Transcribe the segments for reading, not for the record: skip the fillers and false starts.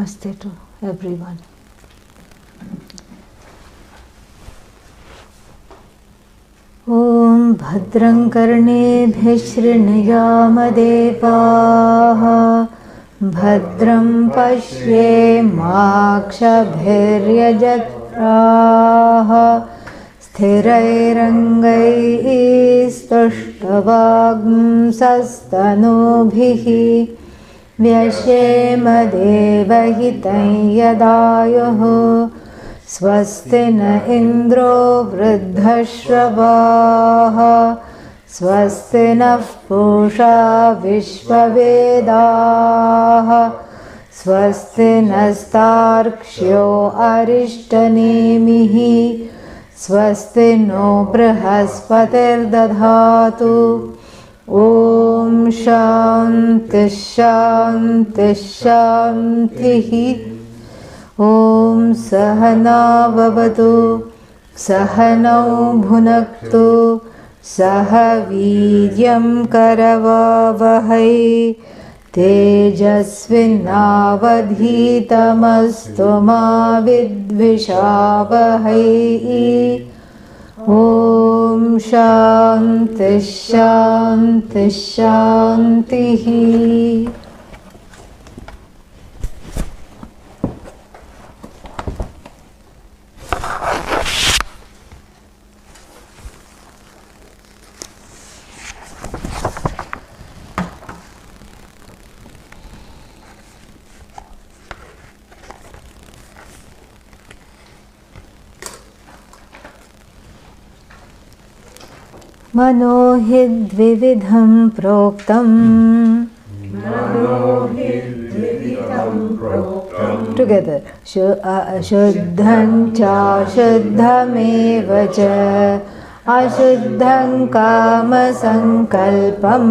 Namaste to everyone. Om Bhadram Karnebhyah Shrinayamadevaah Bhadram Pashyemakshabhiryajatraah Sthirairangaistushtvagmsastanubhih Vyashema devahitam yadayuh Swasti na indro vruddhashravah Swasti na pusha vishvavedah Swasti nastarkshyo arishtanemihi Swasti no brahaspatir dadhatu Om Shanti Shanti Shanti Om Sahana Vavatu Sahanau Bhunaktu Sahavidyam Karavavahai Tejasvinavadhitamastu ma vidvishavahai Om Shanti Shanti Shanti. Manohidvividham proktam. Together. Shuddham cha shuddhameva cha ashuddham kama sankalpam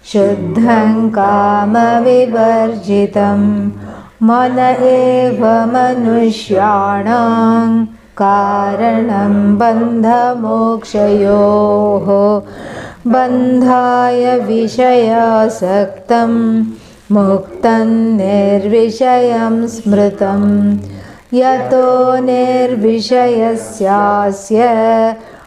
shuddham kama vivarjitam mana eva manushyanam Karanam bandha mokshayoho bandhaya vishaya saktam muktan nirvishayam smritam yato nirvishayasyasya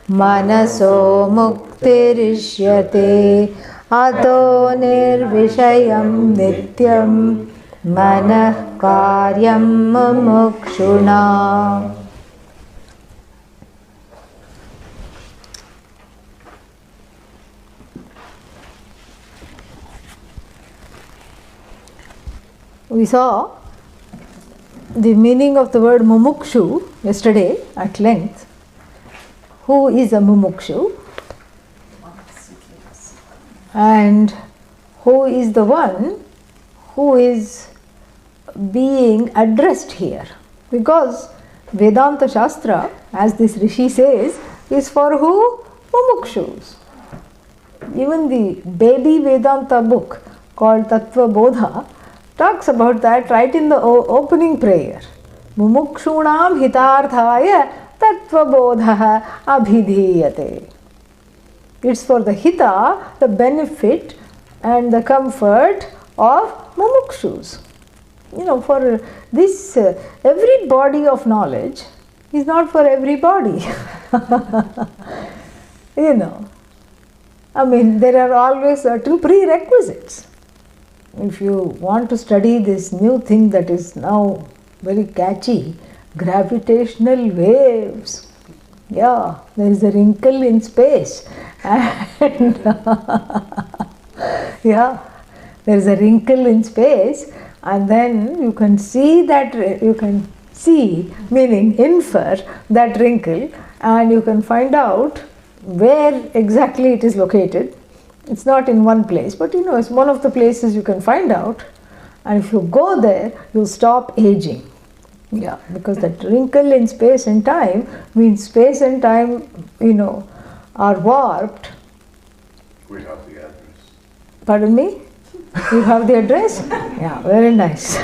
manaso muktirishyate ato nirvishayam nityam manah karyam mumukshuna. We saw the meaning of the word mumukshu yesterday at length. Who is a mumukshu? And who is the one who is being addressed here? Because Vedanta Shastra, as this Rishi says, is for who? Mumukshus. Even the baby Vedanta book called Tattva Bodha talks about that right in the opening prayer. Mumukshunam hitarthaya tattva bodha abhidhiyate. It's for the hita, the benefit and the comfort of mumukshus. For this, every body of knowledge is not for everybody. There are always certain prerequisites. If you want to study this new thing that is now very catchy, gravitational waves, there is a wrinkle in space, and there is a wrinkle in space, and then you can see meaning infer that wrinkle, and you can find out where exactly it is located. It's not in one place, but it's one of the places you can find out. And if you go there, you'll stop aging. Because that wrinkle in space and time means space and time, are warped. We have the address. Pardon me? You have the address? Yeah, very nice.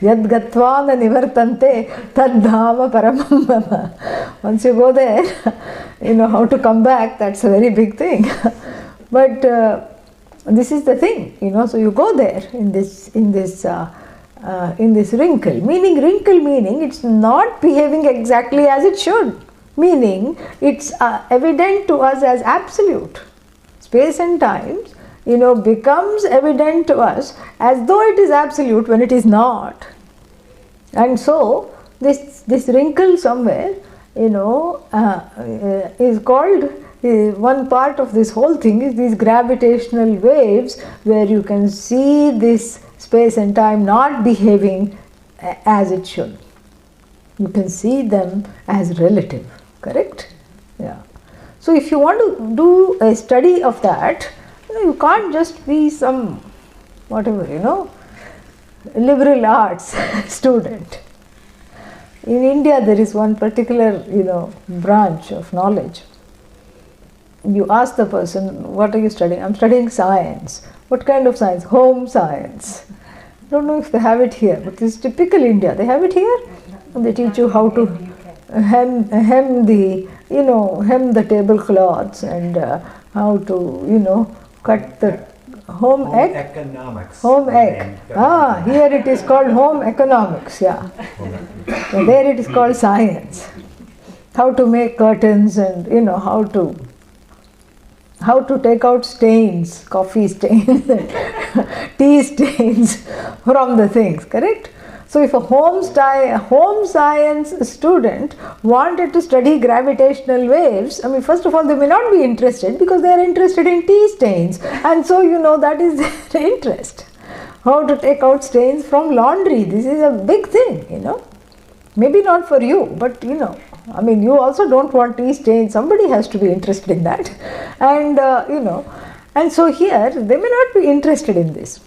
Yad gatvana nivartante tad dhama paramam mama. Once you go there, how to come back, that's a very big thing. But This is the thing, so you go there in this wrinkle, meaning it's not behaving exactly as it should, meaning it's evident to us as absolute. Space and times, becomes evident to us as though it is absolute when it is not. And so this wrinkle somewhere, is called, one part of this whole thing is these gravitational waves, where you can see this space and time not behaving as it should. You can see them as relative, correct? Yeah. So if you want to do a study of that, you can't just be some whatever, liberal arts student. In India there is one particular, branch of knowledge. You ask the person, what are you studying? I'm studying science. What kind of science? Home science. I don't know if they have it here, but this is typical India. They have it here. They teach you how to hem the tablecloths, and how to, cut the home egg. Economics. Home egg. Here it is called home economics, yeah. So there it is called science. How to make curtains, and how to take out stains, coffee stains, tea stains from the things, correct? So if a home science student wanted to study gravitational waves, first of all, they may not be interested, because they are interested in tea stains, and so that is their interest. How to take out stains from laundry, this is a big thing, Maybe not for you, but you also don't want tea stains. Somebody has to be interested in that. And, and so here they may not be interested in this.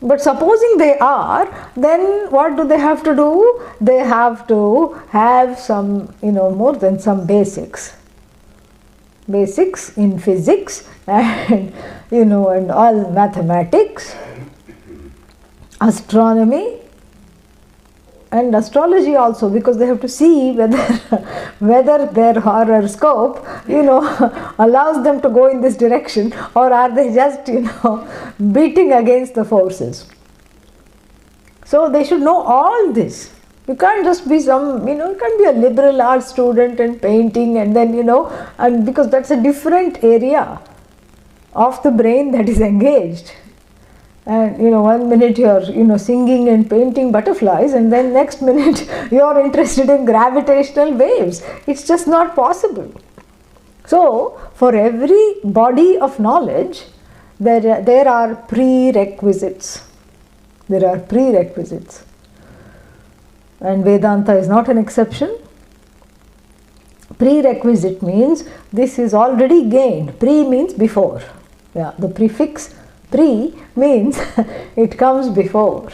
But supposing they are, then what do they have to do? They have to have some, more than some basics. Basics in physics and, and all mathematics, astronomy, and astrology also, because they have to see whether their horoscope allows them to go in this direction, or are they just beating against the forces. So they should know all this. You can't just be you can't be a liberal arts student and painting, and then and because that's a different area of the brain that is engaged. And 1 minute you're singing and painting butterflies, and then next minute you're interested in gravitational waves. It's just not possible. So for every body of knowledge, there are prerequisites. There are prerequisites. And Vedanta is not an exception. Prerequisite means this is already gained. Pre means before. Yeah, the prefix pre means it comes before.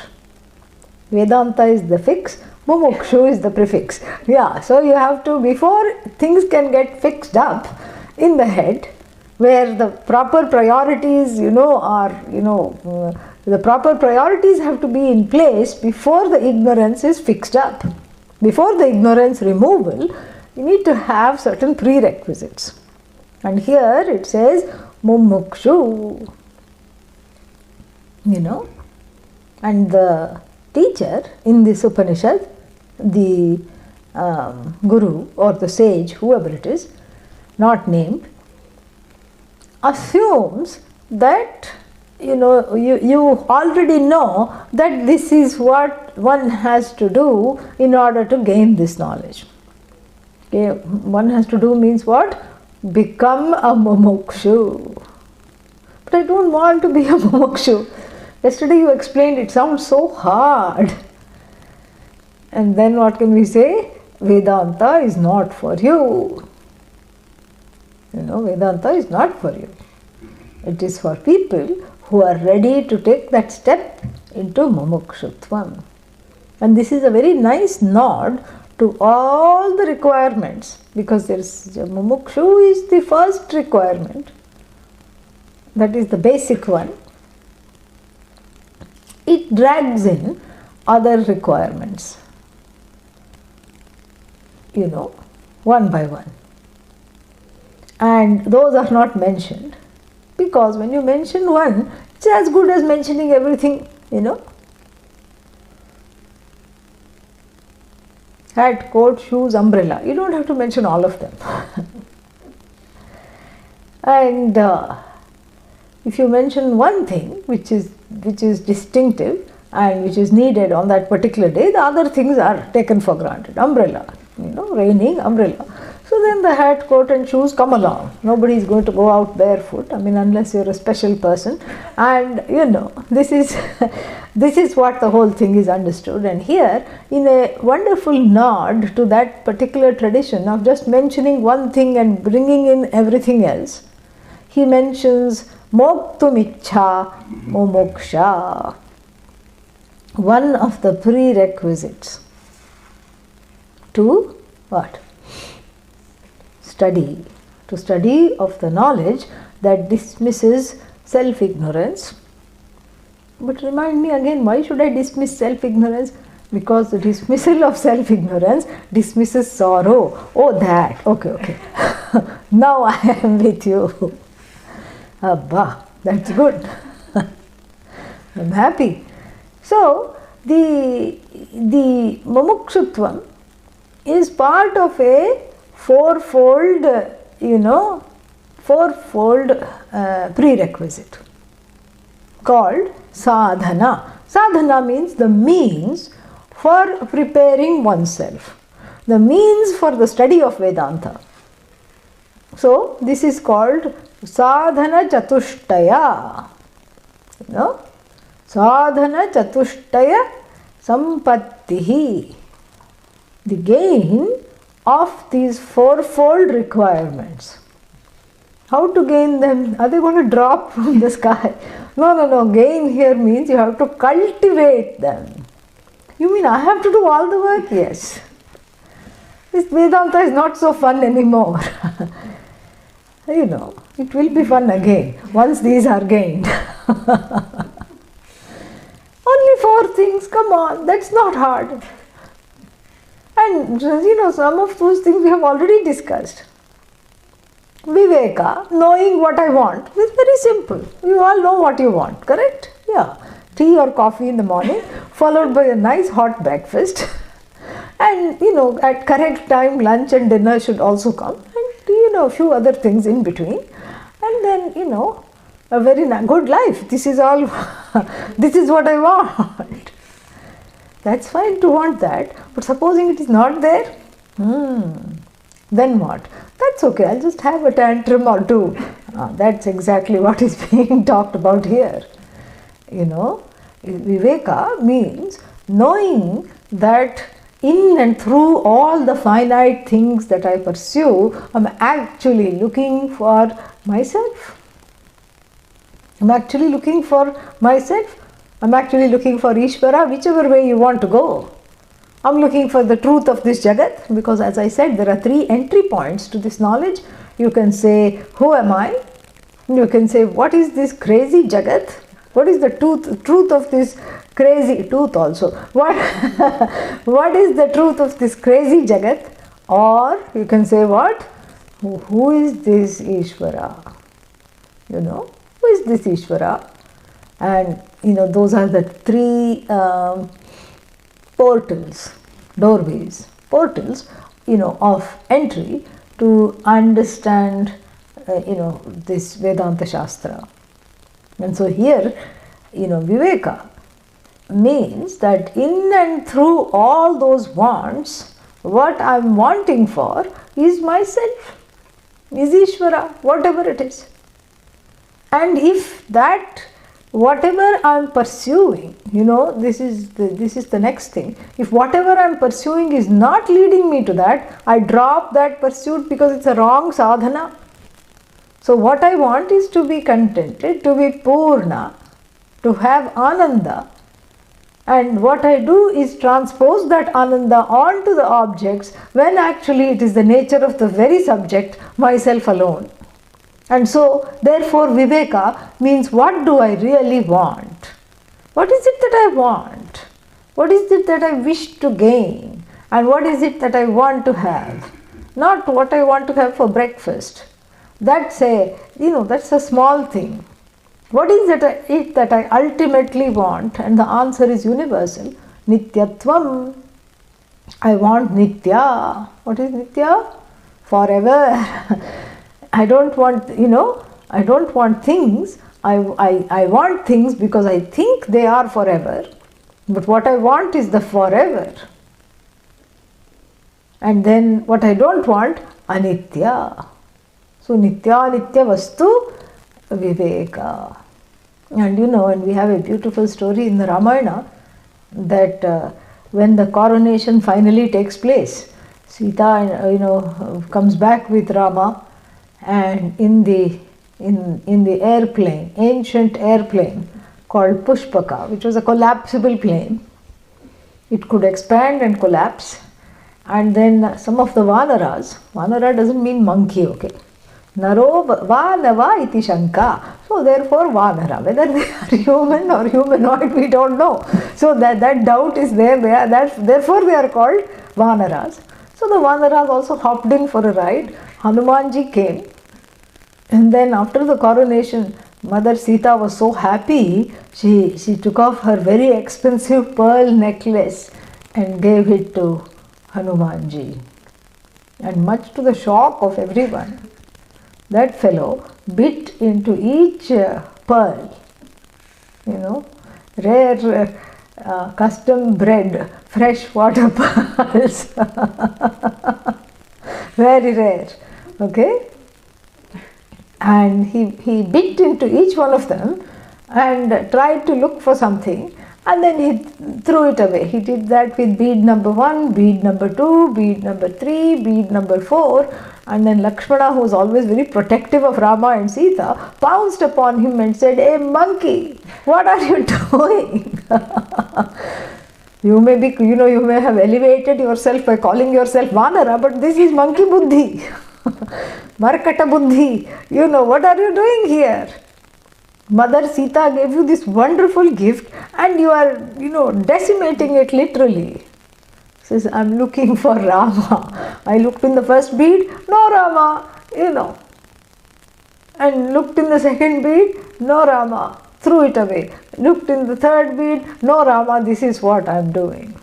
Vedanta is the fix, mumukshu is the prefix. Yeah, so you have to, before things can get fixed up in the head, where the proper priorities, the proper priorities have to be in place before the ignorance is fixed up. Before the ignorance removal, you need to have certain prerequisites. And here it says mumukshu. And the teacher in this Upanishad, the guru or the sage, whoever it is, not named, assumes that you already know that this is what one has to do in order to gain this knowledge. Okay, one has to do means what? Become a mumukshu. But I don't want to be a mumukshu. Yesterday you explained it sounds so hard. And then what can we say? Vedanta is not for you. Vedanta is not for you. It is for people who are ready to take that step into mumukshutvam. And this is a very nice nod to all the requirements, because there is mumukshu is the first requirement. That is the basic one. It drags in other requirements, one by one. And those are not mentioned, because when you mention one, It's as good as mentioning everything, Hat, coat, shoes, umbrella. You don't have to mention all of them. And if you mention one thing which is distinctive and which is needed on that particular day, the other things are taken for granted. Umbrella, raining, umbrella. So then the hat, coat and shoes come along. Nobody is going to go out barefoot, unless you're a special person. And this is this is what the whole thing is understood. And here, in a wonderful nod to that particular tradition of just mentioning one thing and bringing in everything else, he mentions moktumichha momoksha, one of the prerequisites to what? To study of the knowledge that dismisses self-ignorance. But remind me again, why should I dismiss self-ignorance? Because the dismissal of self-ignorance dismisses sorrow. Oh, that. Okay. Now I am with you. Abba, that's good. I'm happy. So, the mumukshutvam is part of a fourfold prerequisite called sadhana. Sadhana means the means for preparing oneself, the means for the study of Vedanta. So, this is called sadhana chatushtaya. Sadhana chatushtaya sampattihi. The gain of these fourfold requirements. How to gain them? Are they going to drop from the sky? No. Gain here means you have to cultivate them. You mean I have to do all the work? Yes. This Vedanta is not so fun anymore. It will be fun again once these are gained. Only 4 things, come on, that's not hard. And some of those things we have already discussed. Viveka, knowing what I want, is very simple. You all know what you want, correct? Yeah. Tea or coffee in the morning, followed by a nice hot breakfast. And at correct time, lunch and dinner should also come. And a few other things in between. And then, a very good life. This is all, this is what I want. That's fine to want that, but supposing it is not there, then what? That's okay, I'll just have a tantrum or two. That's exactly what is being talked about here. Viveka means knowing that in and through all the finite things that I pursue, I'm actually looking for myself. I'm actually looking for Ishvara, whichever way you want to go. I'm looking for the truth of this Jagat, because as I said, there are 3 entry points to this knowledge. You can say, who am I? You can say, what is this crazy Jagat? What is the truth of this crazy truth also? What is the truth of this crazy Jagat? Or you can say what? Who is this Ishvara? Who is this Ishvara? And those are the 3 doorways of entry to understand this Vedanta Shastra. And so here, Viveka means that in and through all those wants, what I'm wanting for is myself, is Ishvara, whatever it is. And if that, whatever I'm pursuing, this is the next thing. If whatever I'm pursuing is not leading me to that, I drop that pursuit because it's a wrong sadhana. So what I want is to be contented, to be purna, to have ananda. And what I do is transpose that ananda onto the objects when actually it is the nature of the very subject, myself alone. And so, therefore, Viveka means, what do I really want? What is it that I want? What is it that I wish to gain? And what is it that I want to have? Not what I want to have for breakfast. That's a small thing. What is it that I ultimately want? And the answer is universal. Nityatvam. I want Nitya. What is Nitya? Forever. I don't want, I don't want things. I want things because I think they are forever. But what I want is the forever. And then what I don't want, anitya. So nitya vastu viveka. And and we have a beautiful story in the Ramayana that when the coronation finally takes place, Sita comes back with Rama, and in the airplane, ancient airplane called Pushpaka, which was a collapsible plane, it could expand and collapse. And then some of the Vanaras, Vanara doesn't mean monkey, okay? Naro Vanava iti Shanka. So therefore Vanara, whether they are human or humanoid, we don't know. So that doubt is there. Therefore they are called Vanaras. So the Vanaras also hopped in for a ride. Hanumanji came. And then after the coronation, Mother Sita was so happy, she took off her very expensive pearl necklace and gave it to Hanumanji. And much to the shock of everyone, that fellow bit into each pearl, rare custom bred freshwater pearls. Very rare, okay? And he bit into each one of them and tried to look for something, and then he threw it away. He did that with bead number 1, bead number 2, bead number 3, bead number 4, and then Lakshmana, who was always very protective of Rama and Sita, pounced upon him and said, "Hey monkey, what are you doing?" You may have elevated yourself by calling yourself Vanara, but this is monkey buddhi. Markata buddhi. What are you doing here? Mother Sita gave you this wonderful gift and you are, decimating it literally. Says, I'm looking for Rama. I looked in the first bead, no Rama, And looked in the second bead, no Rama. Threw it away. Looked in the third bead, no Rama, this is what I'm doing.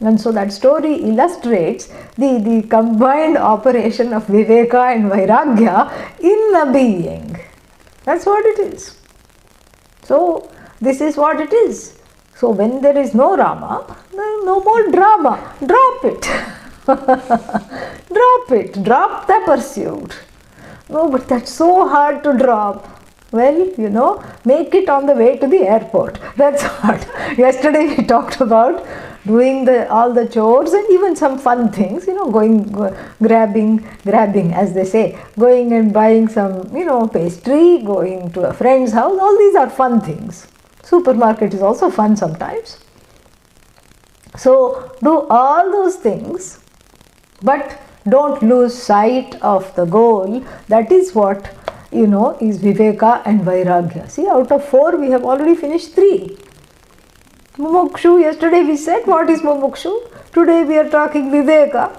And so that story illustrates the combined operation of Viveka and Vairagya in the being. That's what it is. So this is what it is. So when there is no Rama, no more drama. Drop it. Drop it. Drop the pursuit. No, but that's so hard to drop. Well, make it on the way to the airport. That's what. Yesterday we talked about doing all the chores and even some fun things, grabbing as they say, going and buying some, pastry, going to a friend's house, all these are fun things. Supermarket is also fun sometimes. So do all those things, but don't lose sight of the goal. That is what, is Viveka and Vairagya. See, out of 4 we have already finished 3. Mumukshu, yesterday we said what is Mumukshu. Today we are talking Viveka.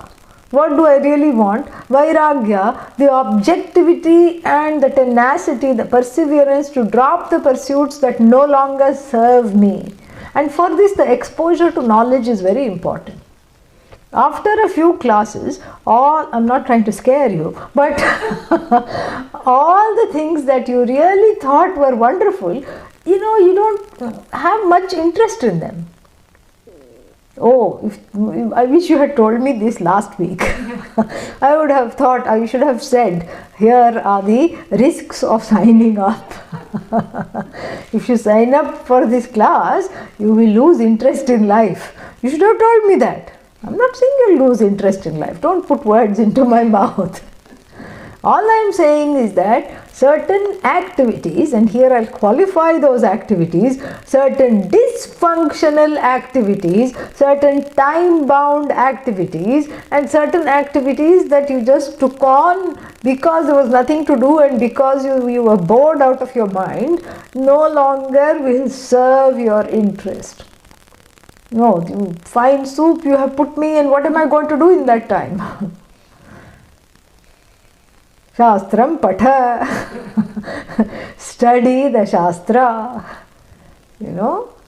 What do I really want? Vairagya, the objectivity and the tenacity, the perseverance to drop the pursuits that no longer serve me. And for this, the exposure to knowledge is very important. After a few classes, I'm not trying to scare you, but all the things that you really thought were wonderful, you don't have much interest in them. Oh, I wish you had told me this last week. I would have thought, I should have said, here are the risks of signing up. If you sign up for this class, you will lose interest in life. You should have told me that. I'm not saying you'll lose interest in life. Don't put words into my mouth. All I'm saying is that certain activities, and here I'll qualify those activities, certain dysfunctional activities, certain time-bound activities, and certain activities that you just took on because there was nothing to do and because you were bored out of your mind, no longer will serve your interest. No, fine soup you have put me, and what am I going to do in that time? Shastram patha. study the Shastra.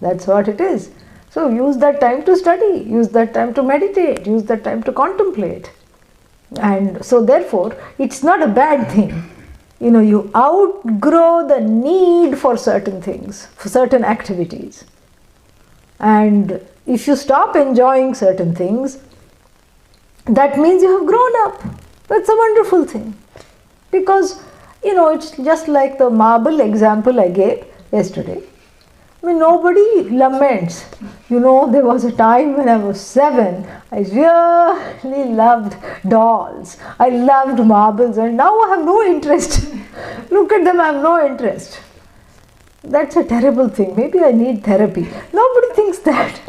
That's what it is. So use that time to study, use that time to meditate, use that time to contemplate. And so therefore, it's not a bad thing. You outgrow the need for certain things, for certain activities. And if you stop enjoying certain things, that means you have grown up. That's a wonderful thing. Because, it's just like the marble example I gave yesterday. Nobody laments. There was a time when I was 7, I really loved dolls. I loved marbles, and now I have no interest. Look at them, I have no interest. That's a terrible thing. Maybe I need therapy. Nobody thinks that.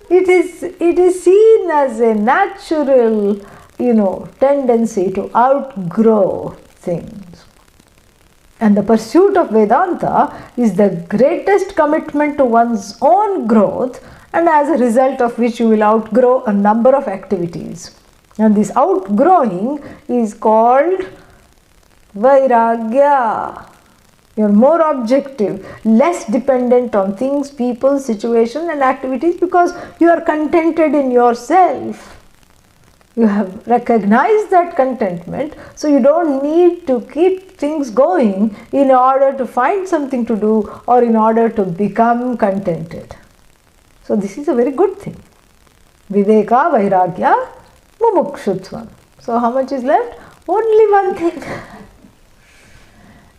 It is seen as a natural, tendency to outgrow things. And the pursuit of Vedanta is the greatest commitment to one's own growth, and as a result of which you will outgrow a number of activities. And this outgrowing is called Vairagya. You're more objective, less dependent on things, people, situation and activities, because you are contented in yourself. You have recognized that contentment, so you don't need to keep things going in order to find something to do or in order to become contented. So this is a very good thing. Viveka, Vairagya, Mumukshutvam. So how much is left? Only one thing.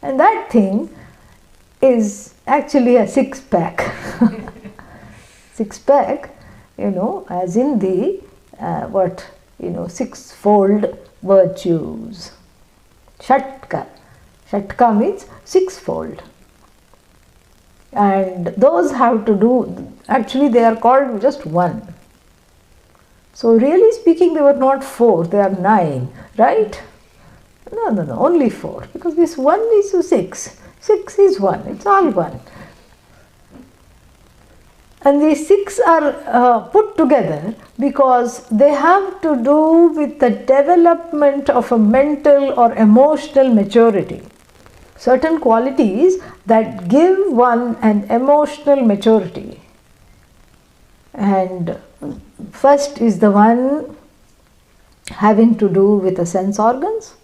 And that thing is actually a six-pack. Six-pack, as in the sixfold virtues. Shatka. Shatka means sixfold. And those have to do, actually they are called just one. So really speaking, they were not 4, they are 9, right? No, only 4, because this 1 is to 6. 6 is 1, it's all 1. And these 6 are put together because they have to do with the development of a mental or emotional maturity. Certain qualities that give one an emotional maturity. And first is the one having to do with the sense organs,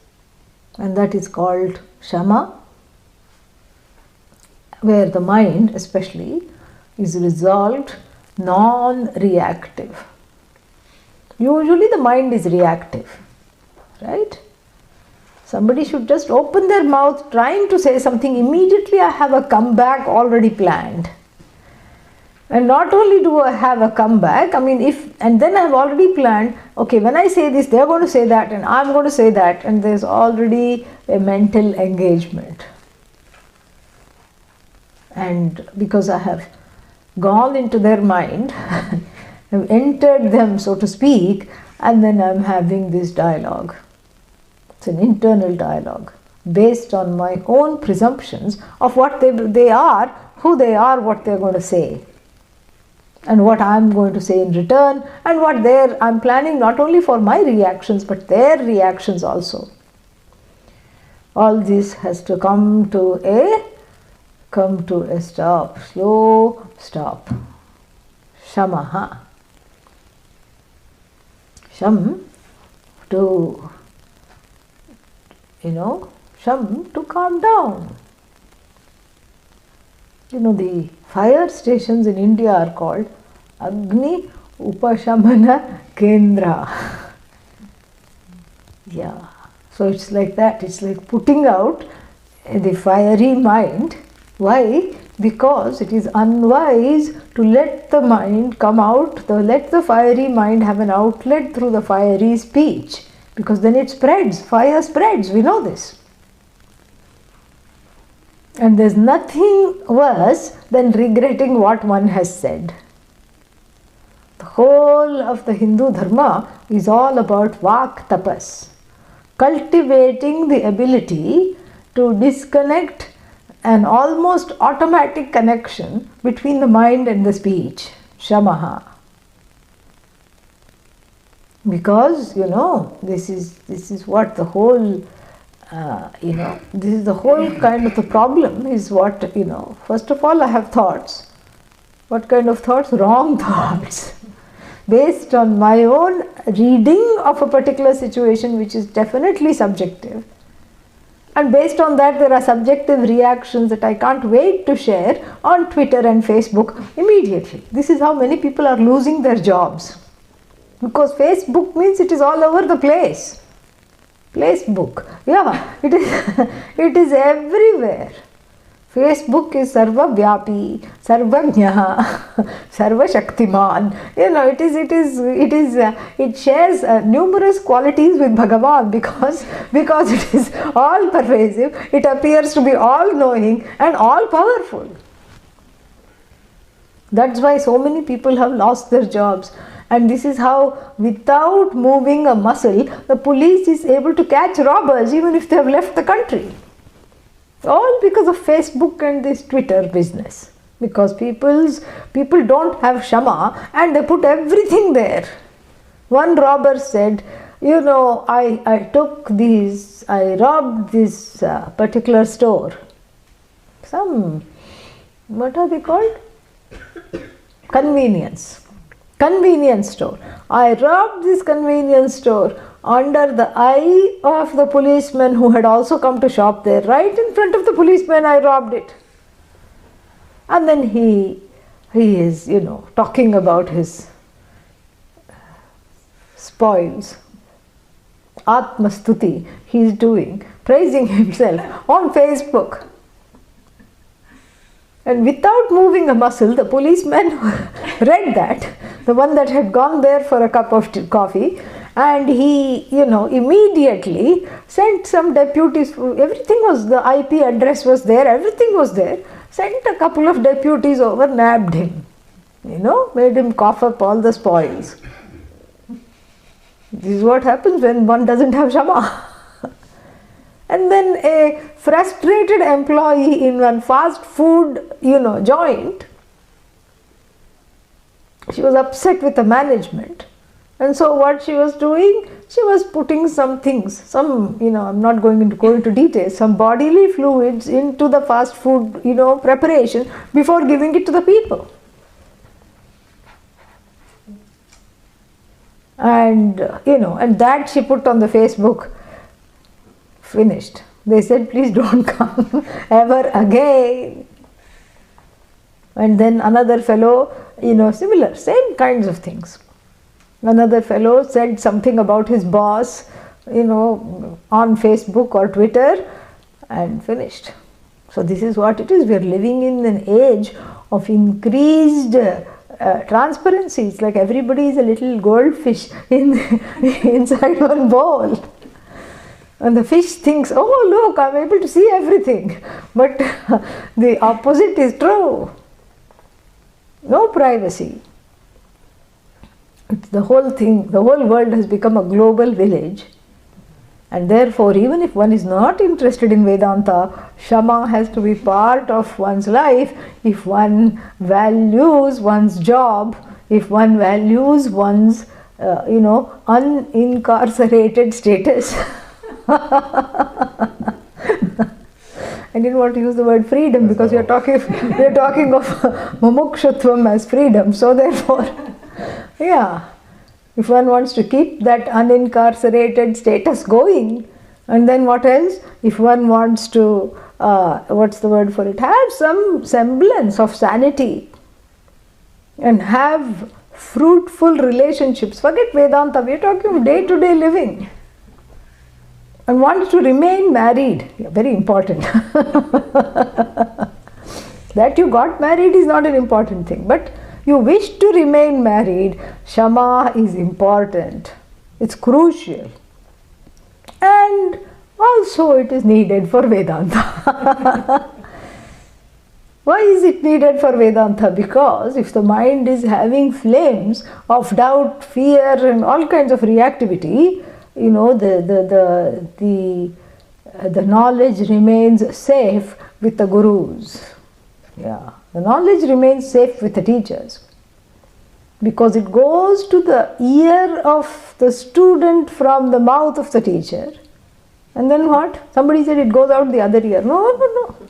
and that is called Shama, where the mind especially is resolved, non-reactive. Usually the mind is reactive, right? Somebody should just open their mouth trying to say something, immediately I have a comeback already planned. And not only do I have a comeback, and then I have already planned, okay, when I say this, they're going to say that, and I'm going to say that, and there's already a mental engagement. And because I have gone into their mind, have entered them, so to speak, and then I'm having this dialogue. It's an internal dialogue based on my own presumptions of what they are, who they are, what they're going to say, and what I'm going to say in return, and what I'm planning not only for my reactions but their reactions also. All this has to come to a stop, slow stop. Shamaha. Sham to calm down. The fire stations in India are called Agni Upashamana Kendra. Yeah. So it's like that. It's like putting out the fiery mind. Why? Because it is unwise to let the mind come out, let the fiery mind have an outlet through the fiery speech. Because then it spreads, fire spreads, we know this. And there's nothing worse than regretting what one has said. The whole of the Hindu Dharma is all about Vak Tapas, cultivating the ability to disconnect an almost automatic connection between the mind and the speech, Shamaha. Because, this is what the whole this is the whole kind of the problem is what, first of all I have thoughts. What kind of thoughts? Wrong thoughts. Based on my own reading of a particular situation which is definitely subjective. And based on that there are subjective reactions that I can't wait to share on Twitter and Facebook immediately. This is how many people are losing their jobs. Because Facebook means it is all over the place. Facebook, yeah, it is, it is everywhere. Facebook is Sarva Vyapi, Sarvajnaha, Sarva Shaktiman. It shares numerous qualities with Bhagavan because it is all pervasive. It appears to be all knowing and all powerful. That's why so many people have lost their jobs. And this is how, without moving a muscle, the police is able to catch robbers even if they have left the country. All because of Facebook and this Twitter business. Because people don't have Shama and they put everything there. One robber said, I robbed this particular store. What are they called? Convenience store. I robbed this convenience store under the eye of the policeman who had also come to shop there. Right in front of the policeman I robbed it. And then he is, talking about his spoils. Atmastuti he is doing, praising himself on Facebook. And without moving a muscle, the policeman read that, the one that had gone there for a cup of coffee, and he, immediately sent some deputies. Everything was, the IP address was there, everything was there. Sent a couple of deputies over, nabbed him, made him cough up all the spoils. This is what happens when one doesn't have Shama. And then a frustrated employee in one fast food, joint, she was upset with the management. And so what she was doing, she was putting some things, I'm not going to go into details, some bodily fluids into the fast food, preparation before giving it to the people. And, and that she put on the Facebook. Finished. They said, please don't come ever again. And then another fellow, similar, same kinds of things. Another fellow said something about his boss, on Facebook or Twitter, and finished. So this is what it is. We are living in an age of increased transparency. It's like everybody is a little goldfish inside one bowl. And the fish thinks, oh look, I'm able to see everything. But the opposite is true. No privacy. It's the whole thing, the whole world has become a global village. And therefore, even if one is not interested in Vedanta, Shama has to be part of one's life if one values one's job, if one values one's, unincarcerated status. I didn't want to use the word freedom because we are talking of mumukshutvam as freedom. So therefore, if one wants to keep that unincarcerated status going, and then what else? If one wants to, what's the word for it? Have some semblance of sanity and have fruitful relationships. Forget Vedanta, we are talking of day-to-day living. And wants to remain married, very important. That you got married is not an important thing, but you wish to remain married, Shama is important. It's crucial. And also it is needed for Vedanta. Why is it needed for Vedanta? Because if the mind is having flames of doubt, fear and all kinds of reactivity, the knowledge remains safe with the gurus. The knowledge remains safe with the teachers. Because it goes to the ear of the student from the mouth of the teacher. And then what? Somebody said it goes out the other ear. No.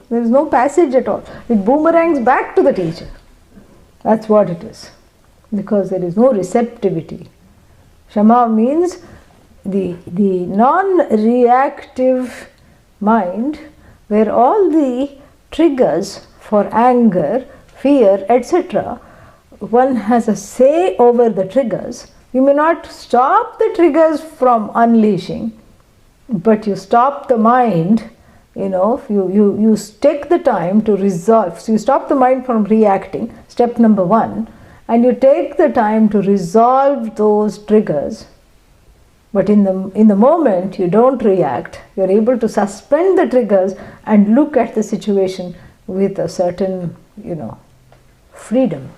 There is no passage at all. It boomerangs back to the teacher. That's what it is. Because there is no receptivity. Shama means the non-reactive mind, where all the triggers for anger, fear, etc., one has a say over the triggers. You may not stop the triggers from unleashing, but you stop the mind, you take the time to resolve. So you stop the mind from reacting, step number 1, and you take the time to resolve those triggers. But in the moment you don't react, you're able to suspend the triggers and look at the situation with a certain, freedom.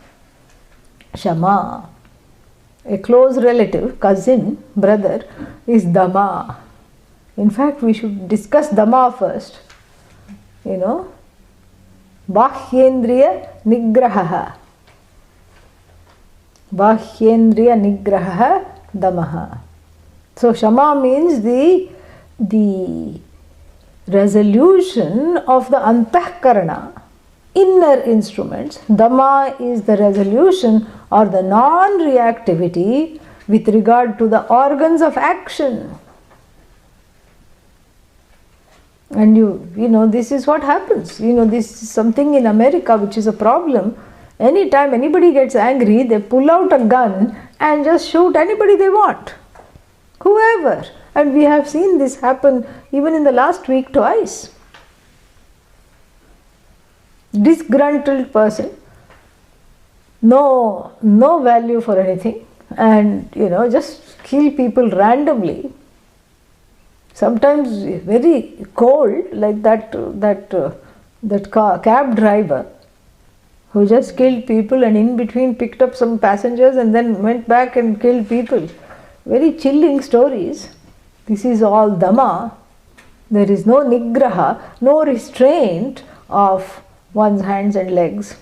Shama. A close relative, cousin, brother is Dama. In fact, we should discuss Dama first. Bahyendriya Nigraha. Bahyendriya Nigraha Damaha. So Shama means the resolution of the Antahkarana, inner instruments. Dama is the resolution or the non-reactivity with regard to the organs of action. And this is what happens. This is something in America which is a problem. Anytime anybody gets angry, they pull out a gun and just shoot anybody they want. Whoever. And we have seen this happen even in the last week twice. Disgruntled person, no value for anything, and just kill people randomly. Sometimes very cold, like that cab driver who just killed people and in between picked up some passengers and then went back and killed people. Very chilling stories. This is all Dama. There is no Nigraha, no restraint of one's hands and legs.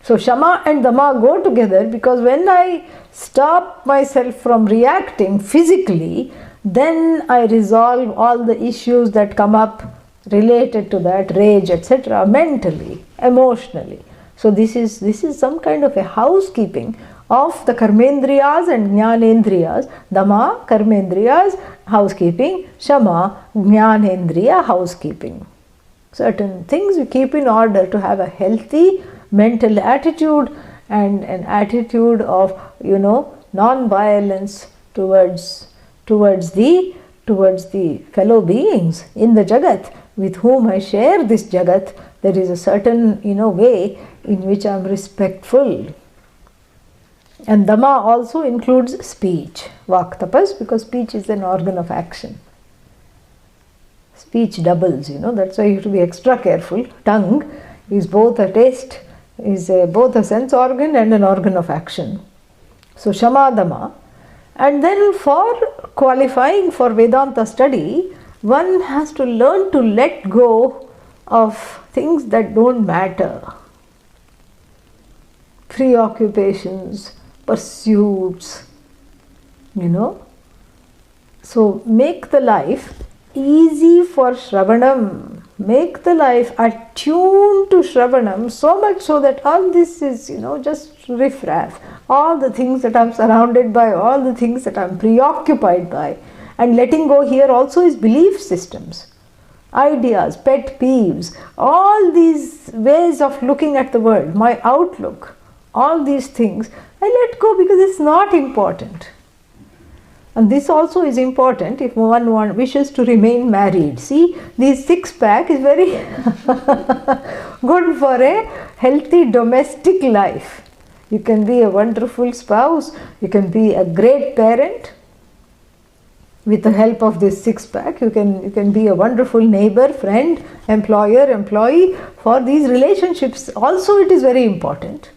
So Shama and Dama go together, because when I stop myself from reacting physically, then I resolve all the issues that come up related to that, rage, etc., mentally, emotionally. So this is some kind of a housekeeping of the karmendriyas and jnanendriyas. Dama, karmendriyas, housekeeping. Shama, jnanendriya, housekeeping. Certain things we keep in order to have a healthy mental attitude and an attitude of, non-violence towards the fellow beings in the Jagat with whom I share this Jagat. There is a certain, way in which I am respectful. And Dama also includes speech, Vak tapas, because speech is an organ of action. Speech doubles, that's why you have to be extra careful. Tongue is both a taste, both a sense organ and an organ of action. So Shama, Dama. And then for qualifying for Vedanta study, one has to learn to let go of things that don't matter. Preoccupations, pursuits, So make the life easy for Shravanam. Make the life attuned to Shravanam, so much so that all this is, just riffraff. All the things that I'm surrounded by, all the things that I'm preoccupied by. And letting go here also is belief systems, ideas, pet peeves, all these ways of looking at the world, my outlook, all these things, I let go because it's not important. And this also is important if one wishes to remain married. See, this six-pack is very good for a healthy domestic life. You can be a wonderful spouse, you can be a great parent with the help of this six-pack. You can be a wonderful neighbor, friend, employer, employee. For these relationships also it is very important.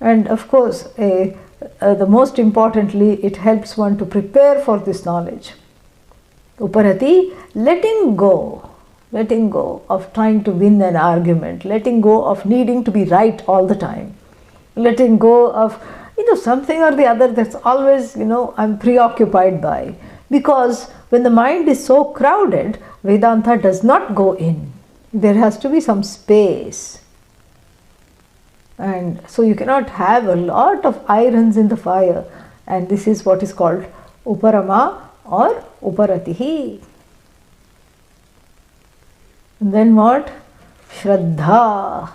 And of course, the most importantly, it helps one to prepare for this knowledge. Uparati, letting go of trying to win an argument, letting go of needing to be right all the time, letting go of something or the other that's always I'm preoccupied by. Because when the mind is so crowded, Vedanta does not go in. There has to be some space. And so you cannot have a lot of irons in the fire. And this is what is called Uparama or Uparatihi. And then what? Shraddha.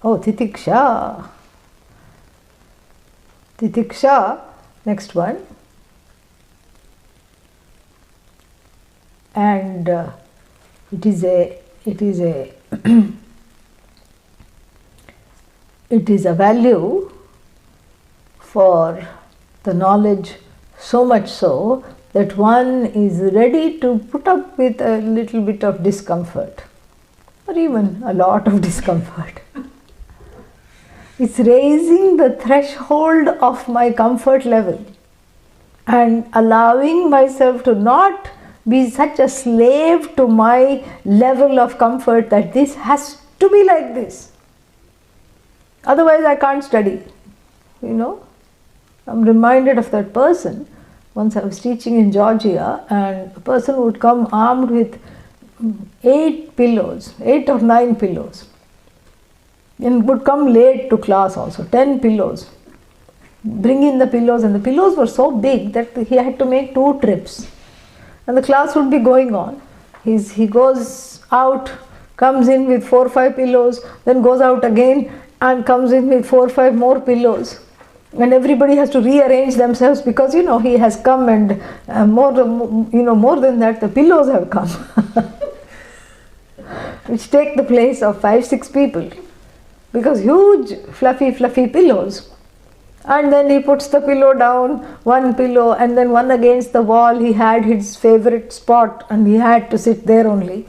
Oh, Titiksha. Titiksha, next one. And it is a it is a value for the knowledge, so much so that one is ready to put up with a little bit of discomfort, or even a lot of discomfort. It's raising the threshold of my comfort level and allowing myself to not be such a slave to my level of comfort that this has to be like this. Otherwise I can't study. I'm reminded of that person. Once I was teaching in Georgia, and a person would come armed with 8 or 9 pillows, and would come late to class also, 10 pillows. Bring in the pillows, and the pillows were so big that he had to make 2 trips. And the class would be going on. He goes out, comes in with 4 or 5 pillows, then goes out again and comes in with 4 or 5 more pillows. And everybody has to rearrange themselves because he has come, and more than that, the pillows have come, which take the place of 5-6 people, because huge fluffy pillows. And then he puts the pillow down, one pillow, and then one against the wall. He had his favorite spot and he had to sit there only.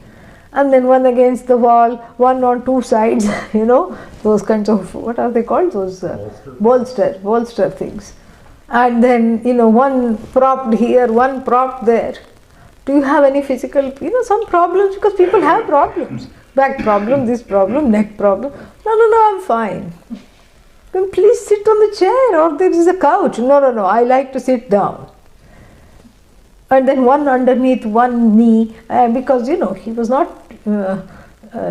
And then one against the wall, one on 2 sides, those kinds of, what are they called? Those bolster things. And then, one propped here, one propped there. Do you have any physical, some problems? Because people have problems. Back problem, this problem, neck problem. No, I'm fine. Then please sit on the chair, or there is a couch. No, I like to sit down. And then one underneath one knee, because he was not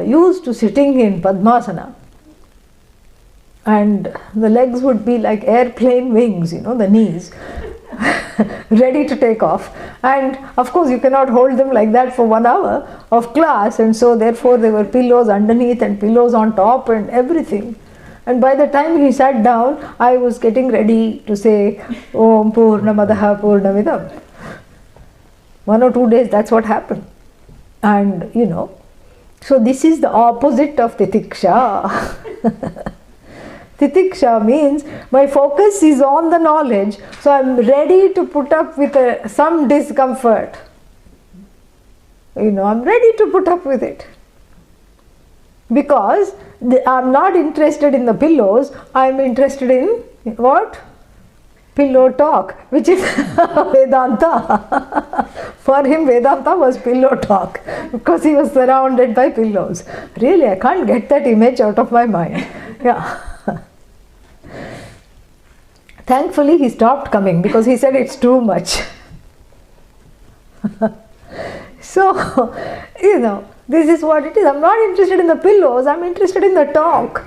used to sitting in Padmasana. And the legs would be like airplane wings, the knees, ready to take off. And of course you cannot hold them like that for 1 hour of class, and so therefore there were pillows underneath and pillows on top and everything. And by the time he sat down, I was getting ready to say Om Purnamadaha Purnamidam. 1 or 2 days, that's what happened. And so this is the opposite of Titiksha. Titiksha means my focus is on the knowledge, so I'm ready to put up with some discomfort. I'm ready to put up with it. Because I'm not interested in the pillows, I'm interested in what? Pillow talk, which is Vedanta. For him, Vedanta was pillow talk, because he was surrounded by pillows. Really, I can't get that image out of my mind. Yeah. Thankfully, he stopped coming because he said it's too much. So, this is what it is. I'm not interested in the pillows, I'm interested in the talk.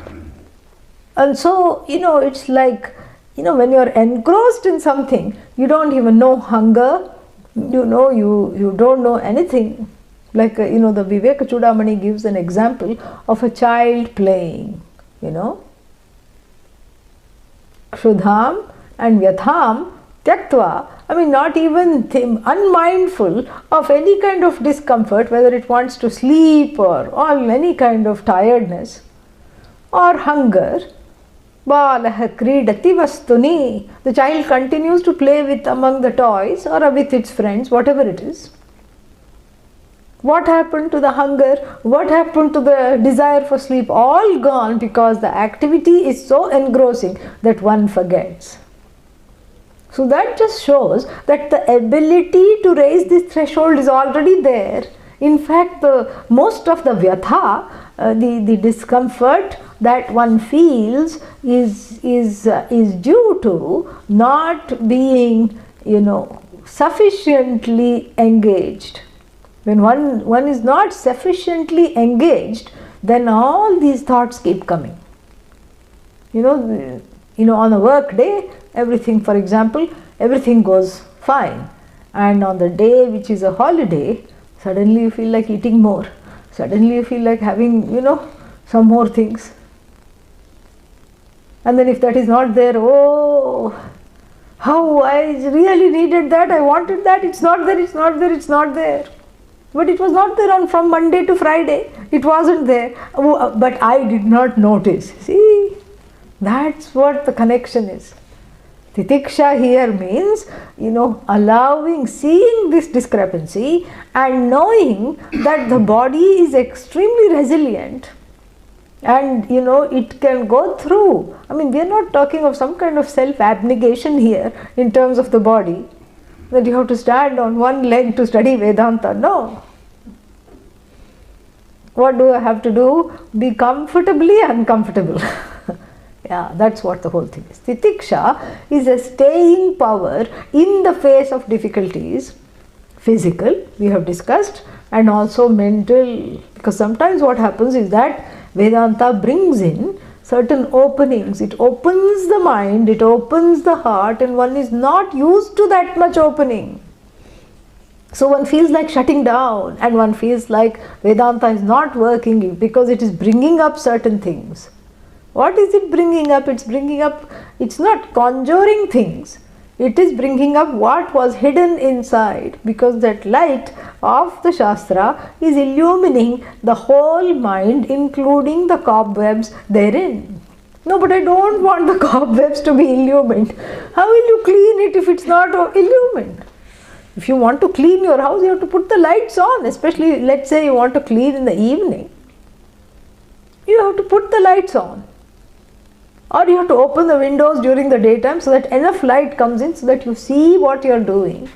And so, it's like, when you're engrossed in something, you don't even know hunger, you don't know anything. Like, the Viveka Chudamani gives an example of a child playing, Shrudham and Vyatham Tyaktva, not even unmindful of any kind of discomfort, whether it wants to sleep or any kind of tiredness or hunger. Balah kridati vastuni. The child continues to play with among the toys or with its friends, whatever it is. What happened to the hunger? What happened to the desire for sleep? All gone, because the activity is so engrossing that one forgets. So that just shows that the ability to raise this threshold is already there. In fact, most of the vyatha, the discomfort that one feels is due to not being, sufficiently engaged. When one is not sufficiently engaged, then all these thoughts keep coming. On a work day, everything, for example, everything goes fine. And on the day which is a holiday, suddenly you feel like eating more. Suddenly you feel like having, some more things. And then if that is not there, how I really needed that, I wanted that, it's not there, it's not there, it's not there. But it was not there from Monday to Friday. It wasn't there. But I did not notice. See, that's what the connection is. Titiksha here means, allowing, seeing this discrepancy and knowing that the body is extremely resilient and, it can go through. I mean, we are not talking of some kind of self-abnegation here in terms of the body, that you have to stand on one leg to study Vedanta. No. What do I have to do? Be comfortably uncomfortable. Yeah, that's what the whole thing is. Titiksha is a staying power in the face of difficulties, physical, we have discussed, and also mental. Because sometimes what happens is that Vedanta brings in certain openings. It opens the mind, it opens the heart, and one is not used to that much opening. So one feels like shutting down, and one feels like Vedanta is not working because it is bringing up certain things. What is it bringing up? It's not conjuring things. It is bringing up what was hidden inside, because that light of the Shastra is illumining the whole mind, including the cobwebs therein. No, but I don't want the cobwebs to be illumined. How will you clean it if it's not illumined? If you want to clean your house, you have to put the lights on, especially let's say you want to clean in the evening. You have to put the lights on. Or you have to open the windows during the daytime so that enough light comes in so that you see what you are doing.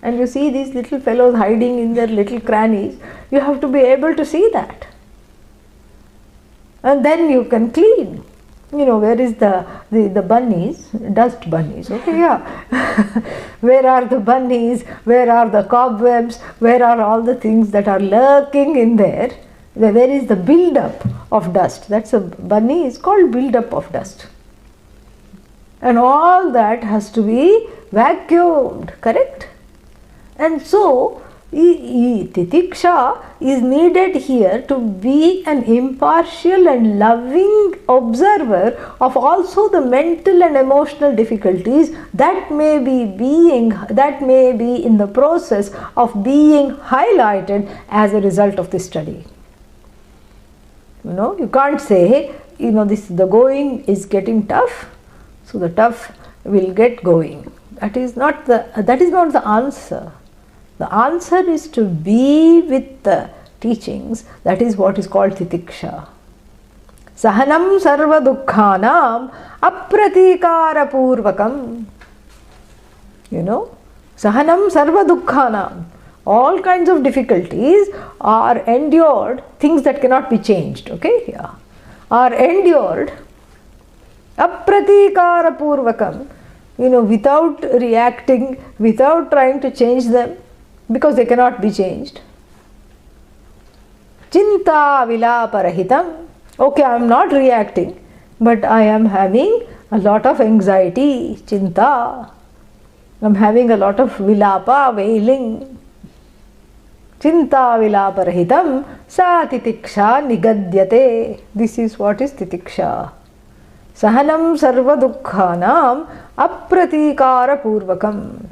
And you see these little fellows hiding in their little crannies. You have to be able to see that. And then you can clean. Where is the bunnies? Dust bunnies. Okay, yeah. Where are the bunnies? Where are the cobwebs? Where are all the things that are lurking in there? Where is the build-up of dust? That's a bunny is called build-up of dust. And all that has to be vacuumed, correct? And so, titiksha is needed here to be an impartial and loving observer of also the mental and emotional difficulties that may be in the process of being highlighted as a result of this study. You can't say, the going is getting tough, so the tough will get going. That is not the answer. The answer is to be with the teachings. That is what is called titiksha. Sahanam sarva dukkhanam apratikara purvakam. Sahanam sarva dukkhanam. All kinds of difficulties are endured, things that cannot be changed, okay? Yeah. Are endured apratikara purvakam, without reacting, without trying to change them, because they cannot be changed. Chinta vilaparahitam. Okay, I am not reacting, but I am having a lot of anxiety, chinta. I am having a lot of vilapa, wailing. Chinta vilaparahitam sa titiksha nigadyate. This is what is titiksha. Sahanam sarva dukkhanam apratikara purvakam.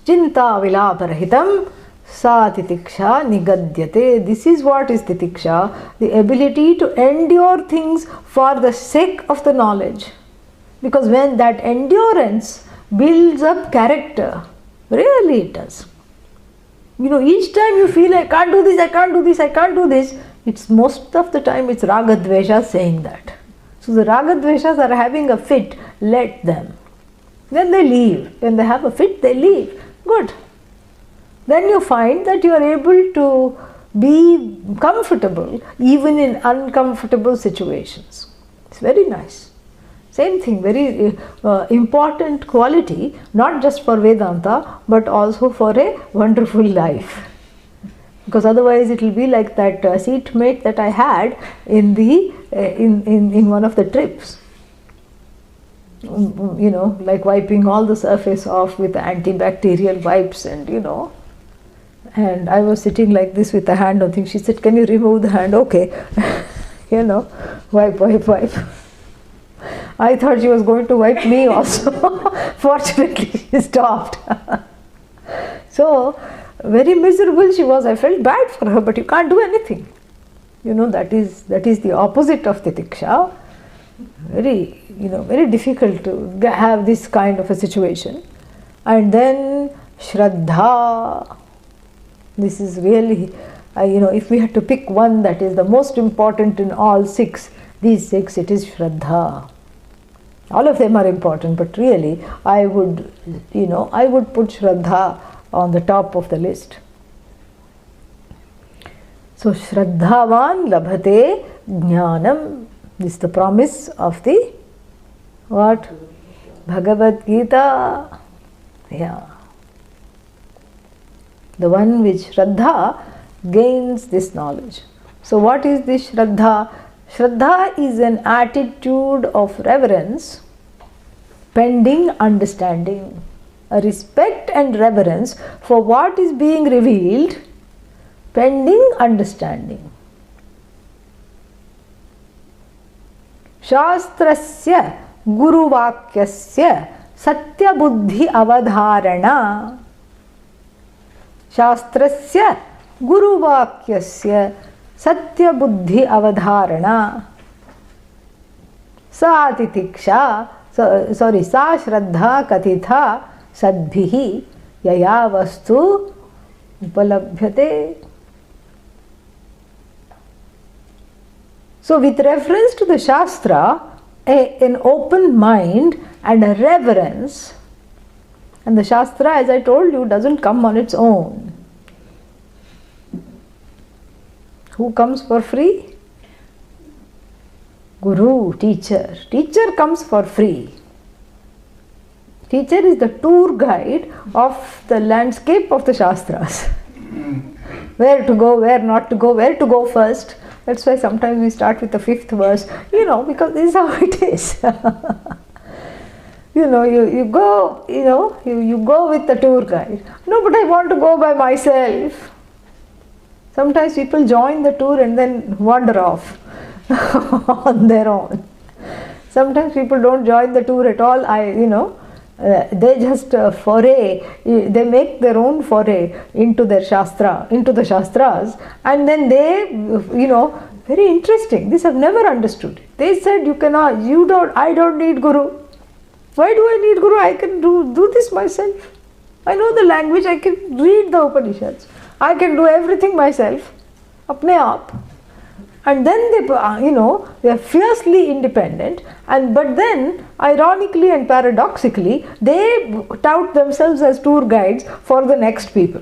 Chinta vilaparahitam sa titiksha nigadyate. This is what is titiksha, the ability to endure things for the sake of the knowledge. Because when that endurance builds up character, really it does. Each time you feel I can't do this, I can't do this, I can't do this, it's most of the time it's raga dvesha saying that. So the raga dveshas are having a fit, let them. Then they leave. When they have a fit, they leave. Good. Then you find that you are able to be comfortable even in uncomfortable situations. It's very nice. Same thing, very important quality, not just for Vedanta, but also for a wonderful life. Because otherwise it will be like that seatmate that I had in the in one of the trips. You know, like wiping all the surface off with antibacterial wipes, and you know, and I was sitting like this with a hand on things. She said, "Can you remove the hand?" Okay, you know, wipe. I thought she was going to wipe me also. Fortunately, she stopped. So very miserable she was. I felt bad for her, but you can't do anything. You know, that is the opposite of titiksha. Very, you know, very difficult to have this kind of a situation. And then Shraddha. This is really, you know, if we had to pick one that is the most important in all these six, it is Shraddha. All of them are important, but really I would put Shraddha on the top of the list. So Shraddhavan labhate jnanam. This is the promise of the what? Bhagavad Gita. Yeah. The one with Shraddha gains this knowledge. So what is this Shraddha? Shraddha is an attitude of reverence pending understanding. A respect and reverence for what is being revealed pending understanding. Shastrasya guruvakyasya satya buddhi avadharana. Shastrasya guruvakyasya satya buddhi avadharana. Sa titiksha, sa shraddha katitha sadbhihi yaya vastu upalabhyate. So with reference to the Shastra, an open mind and a reverence, and the Shastra, as I told you, doesn't come on its own. Who comes for free? Guru, teacher. Teacher comes for free. Teacher is the tour guide of the landscape of the Shastras. Where to go, where not to go, where to go first. That's why sometimes we start with the 5th verse, you know, because this is how it is. You know, you go, you go with the tour guide. No, but I want to go by myself. Sometimes people join the tour and then wander off on their own. Sometimes people don't join the tour at all. They just foray, they make their own foray into their Shastra, into the Shastras, and then they, very interesting. This I've never understood. They said I don't need Guru. Why do I need Guru? I can do this myself. I know the language, I can read the Upanishads. I can do everything myself, apne aap. And then they are fiercely independent, but then ironically and paradoxically they tout themselves as tour guides for the next people.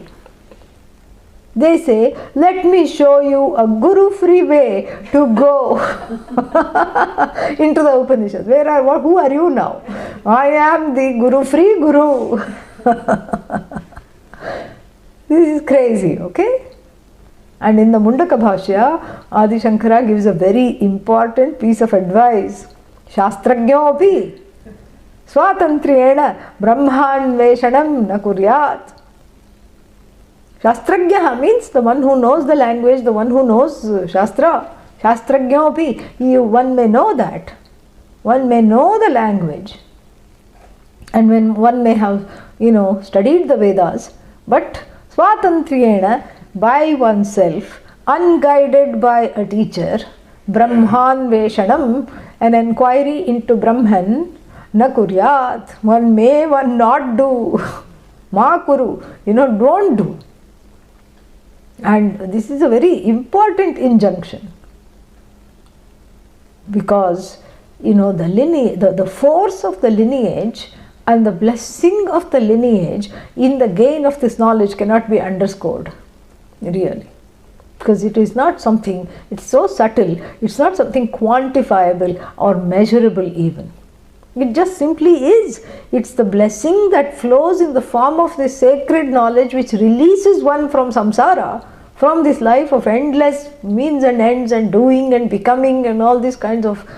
They say, let me show you a guru-free way to go into the Upanishads. Who are you now? I am the guru-free guru. This is crazy, okay? And in the Mundaka Bhashya, Adi Shankara gives a very important piece of advice. Shastrajñopi swatantriyena brahmanveshanam na kuryat. Shastrajña means the one who knows the language, the one who knows Shastra. Shastrajñopi, one may know that. One may know the language. And when one may have, studied the Vedas, but swatantriyena, by oneself, unguided by a teacher, Brahman Veshanam, an inquiry into Brahman, na kuryat, one may, one not do, ma kuru, don't do. And this is a very important injunction, because, the force of the lineage and the blessing of the lineage in the gain of this knowledge cannot be underscored. Really, because it is not something, it's so subtle, it's not something quantifiable or measurable even. It just simply is. It's the blessing that flows in the form of this sacred knowledge which releases one from samsara, from this life of endless means and ends and doing and becoming and all these kinds of,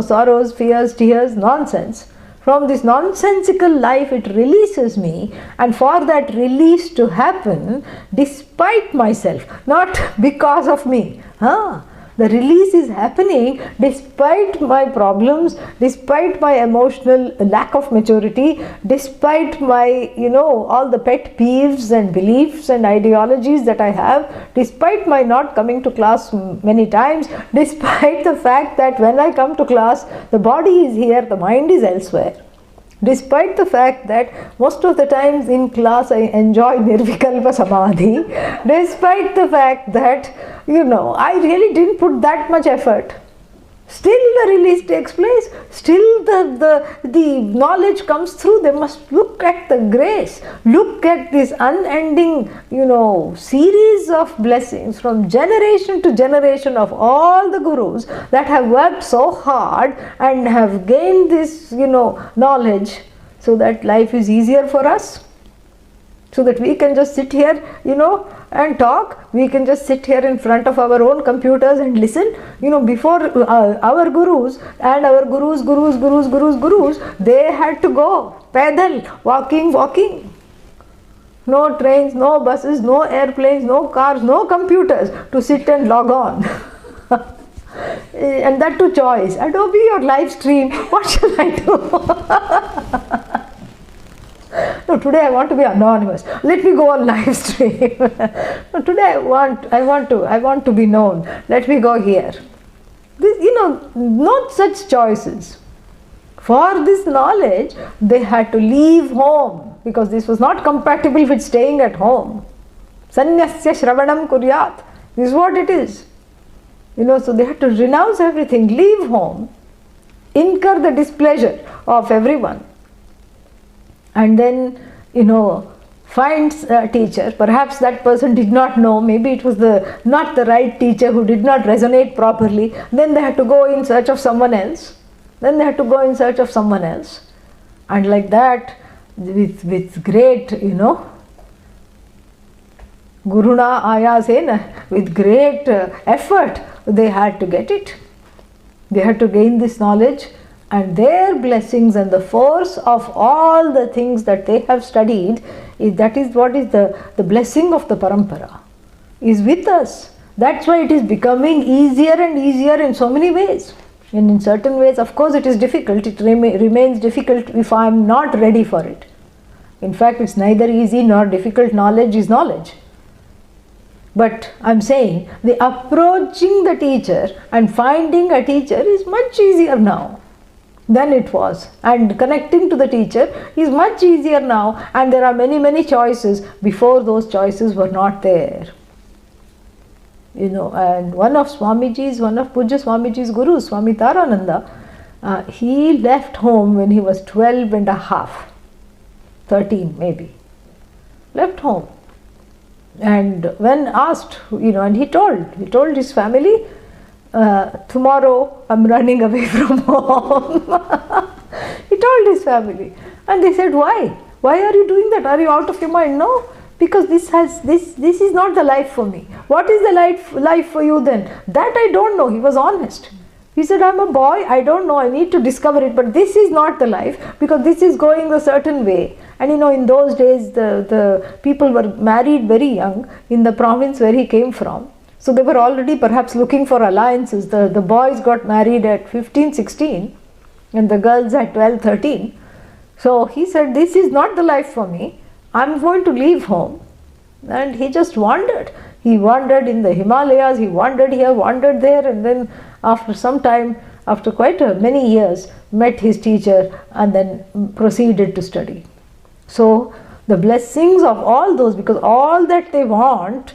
sorrows, fears, tears, nonsense. From this nonsensical life it releases me, and for that release to happen despite myself, not because of me. The release is happening despite my problems, despite my emotional lack of maturity, despite my, all the pet peeves and beliefs and ideologies that I have, despite my not coming to class many times, despite the fact that when I come to class, the body is here, the mind is elsewhere. Despite the fact that most of the times in class I enjoy Nirvikalpa Samadhi, despite the fact that, I really didn't put that much effort, still the release takes place, still the knowledge comes through. They must look at the grace, look at this unending, series of blessings from generation to generation of all the gurus that have worked so hard and have gained this, knowledge, so that life is easier for us, so that we can just sit here, and talk. We can just sit here in front of our own computers and listen. Before our gurus and our gurus, they had to go pedal, walking. No trains, no buses, no airplanes, no cars, no computers to sit and log on. And that too choice. Adobe or live stream, what shall I do? No, today I want to be anonymous. Let me go on live stream. No, today I want to be known. Let me go here. This, not such choices. For this knowledge, they had to leave home because this was not compatible with staying at home. Sanyasya shravanam kuryat. This is what it is. So they had to renounce everything, leave home, incur the displeasure of everyone, and then, finds a teacher. Perhaps that person did not know, maybe it was not the right teacher who did not resonate properly. Then they had to go in search of someone else. And like that, with great, Guruna ayasena, with great effort, they had to get it. They had to gain this knowledge, and their blessings and the force of all the things that they have studied, that is what is the blessing of the parampara, is with us. That's why it is becoming easier and easier in so many ways. And in certain ways, of course, it is difficult. It remains difficult if I am not ready for it. In fact, it's neither easy nor difficult. Knowledge is knowledge. But I'm saying the approaching the teacher and finding a teacher is much easier now than it was, and connecting to the teacher is much easier now, and there are many choices. Before, those choices were not there. And one of Pujya Swamiji's gurus, Swami Tarananda, he left home when he was 12 and a half, 13 maybe, left home. And when asked, and he told his family, tomorrow I'm running away from home. He told his family, and they said, why are you doing that? Are you out of your mind? No, because this is not the life for me. What is the life for you then? That I don't know. He was honest. He said, I'm a boy, I don't know, I need to discover it, but this is not the life, because this is going a certain way. And in those days the people were married very young in the province where he came from. So they were already perhaps looking for alliances. The boys got married at 15, 16 and the girls at 12, 13. So he said, this is not the life for me. I'm going to leave home. And he just wandered. He wandered in the Himalayas, he wandered here, wandered there, and then after some time, after quite many years, met his teacher and then proceeded to study. So the blessings of all those, because all that they want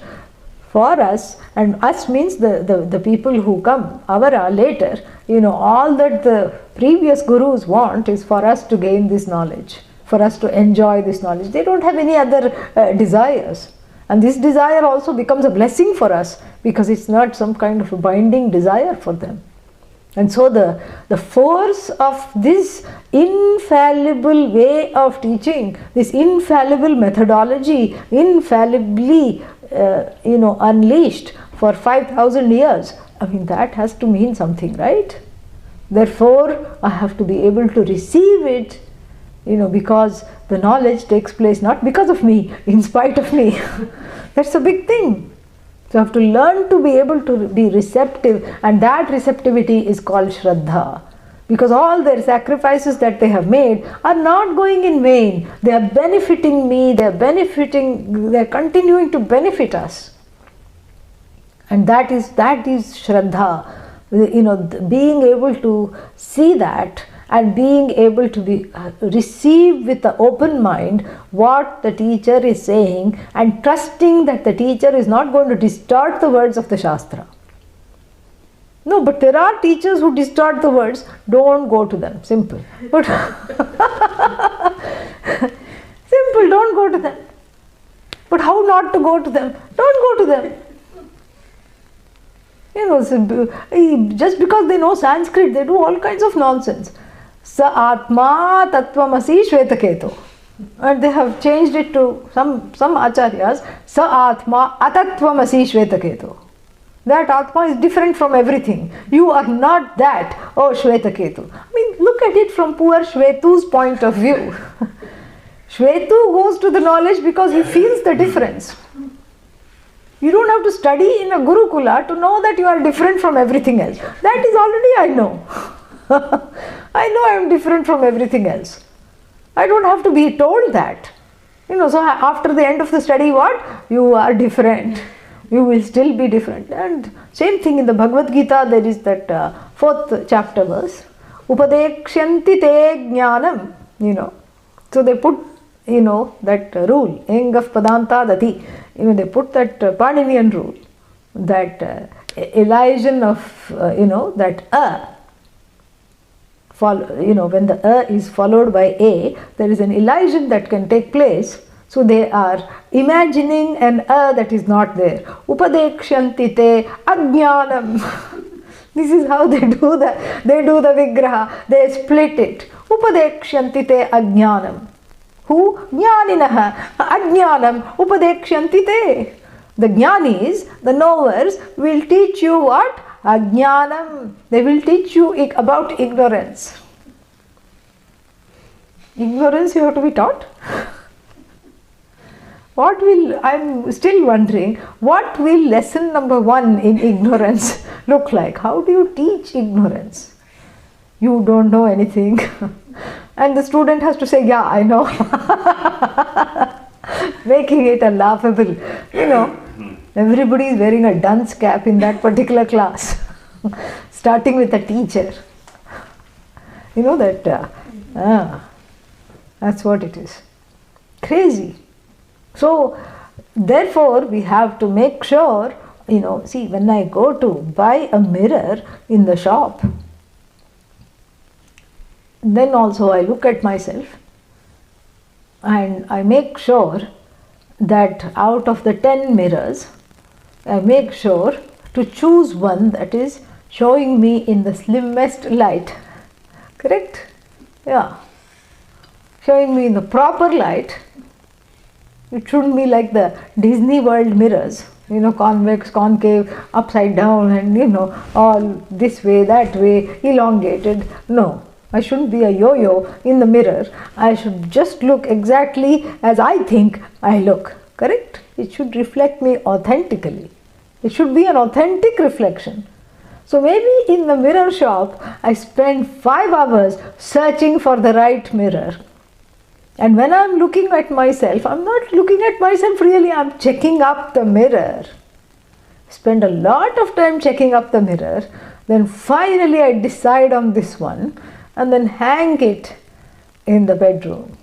for us, and us means the people who come avara later, all that the previous gurus want is for us to gain this knowledge, for us to enjoy this knowledge. They don't have any other desires. And this desire also becomes a blessing for us, because it's not some kind of a binding desire for them. And so the force of this infallible way of teaching, this infallible methodology, infallibly unleashed for 5,000 years, I mean, that has to mean something, right? Therefore, I have to be able to receive it, because the knowledge takes place not because of me, in spite of me. That's a big thing. So I have to learn to be able to be receptive, and that receptivity is called Shraddha. Because all their sacrifices that they have made are not going in vain. They are benefiting me, they are continuing to benefit us. And that is Shraddha. Being able to see that and being able to receive with the open mind what the teacher is saying, and trusting that the teacher is not going to distort the words of the Shastra. No, but there are teachers who distort the words. Don't go to them. Simple. But simple, don't go to them. But how not to go to them? Don't go to them. Just because they know Sanskrit, they do all kinds of nonsense. Sa Atma Tattvamasi Shvetaketu. And they have changed it to some acharyas. Sa Atma Atatvamasi Shvetaketu. That Atma is different from everything. You are not that. Oh, Shvetaketu. I mean, look at it from poor Shvetu's point of view. Shvetu goes to the knowledge because he feels the difference. You don't have to study in a Gurukula to know that you are different from everything else. That is already I know. I know I am different from everything else. I don't have to be told that. So after the end of the study, what? You are different. You will still be different. And same thing in the Bhagavad Gita, there is that 4th chapter verse. Upadekshanti te jnanam. So they put, that rule, eng of padanta dati. They put that Paninian rule, that elision of, that when the is followed by a, there is an elision that can take place. So they are imagining an that is not there. Upadekshanti te ajnanam. This is how they do the vigraha. They split it. Upadekshanti te ajnanam. Who? Jnaninaha. Ajnanam upadekshanti te. The jnanis, the knowers, will teach you what? Ajnanam. They will teach you about ignorance. Ignorance you have to be taught? I'm still wondering, what will lesson number 1 in ignorance look like? How do you teach ignorance? You don't know anything. And the student has to say, yeah, I know. Making it a laughable, everybody is wearing a dunce cap in that particular class. Starting with the teacher. That's what it is. Crazy. So, therefore, we have to make sure, see, when I go to buy a mirror in the shop, then also I look at myself and I make sure that out of the 10 mirrors, I make sure to choose one that is showing me in the slimmest light. Correct? Yeah. Showing me in the proper light. It shouldn't be like the Disney World mirrors, convex, concave, upside down, and all this way, that way, elongated. No, I shouldn't be a yo-yo in the mirror. I should just look exactly as I think I look. Correct? It should reflect me authentically. It should be an authentic reflection. So maybe in the mirror shop, I spend 5 hours searching for the right mirror. And when I'm looking at myself, I'm not looking at myself really, I'm checking up the mirror. Spend a lot of time checking up the mirror. Then finally I decide on this one and then hang it in the bedroom.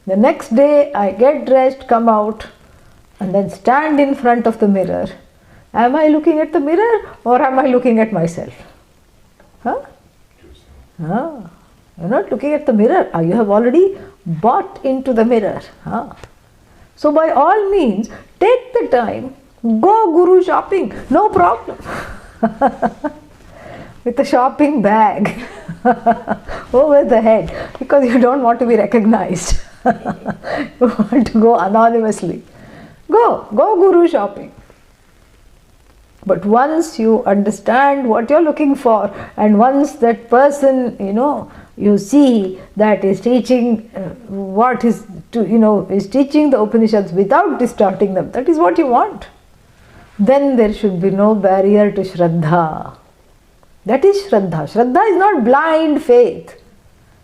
The next day I get dressed, come out and then stand in front of the mirror. Am I looking at the mirror or am I looking at myself? You're not looking at the mirror. You have already bought into the mirror. So by all means, take the time, go guru shopping, no problem. with a shopping bag over the head because you don't want to be recognized. You want to go anonymously. Go guru shopping. But once you understand what you're looking for, and once that person, you see that is teaching is teaching the Upanishads without distorting them, that is what you want, then there should be no barrier to Shraddha. That is Shraddha. Shraddha is not blind faith.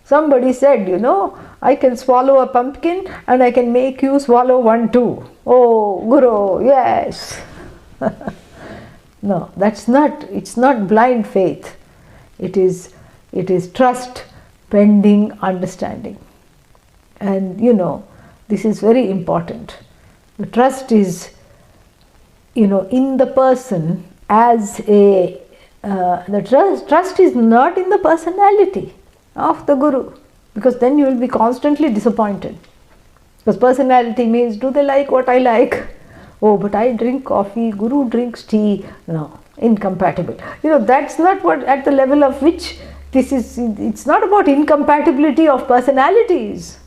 Somebody said, I can swallow a pumpkin and I can make you swallow one too. Oh, Guru, yes. No, it's not blind faith. It is trust pending understanding. And this is very important. The trust is, in the person as the trust is not in the personality of the Guru, because then you will be constantly disappointed. Because personality means, do they like what I like? Oh, but I drink coffee, Guru drinks tea. No, incompatible. That's not what at the level of which this is. It's not about incompatibility of personalities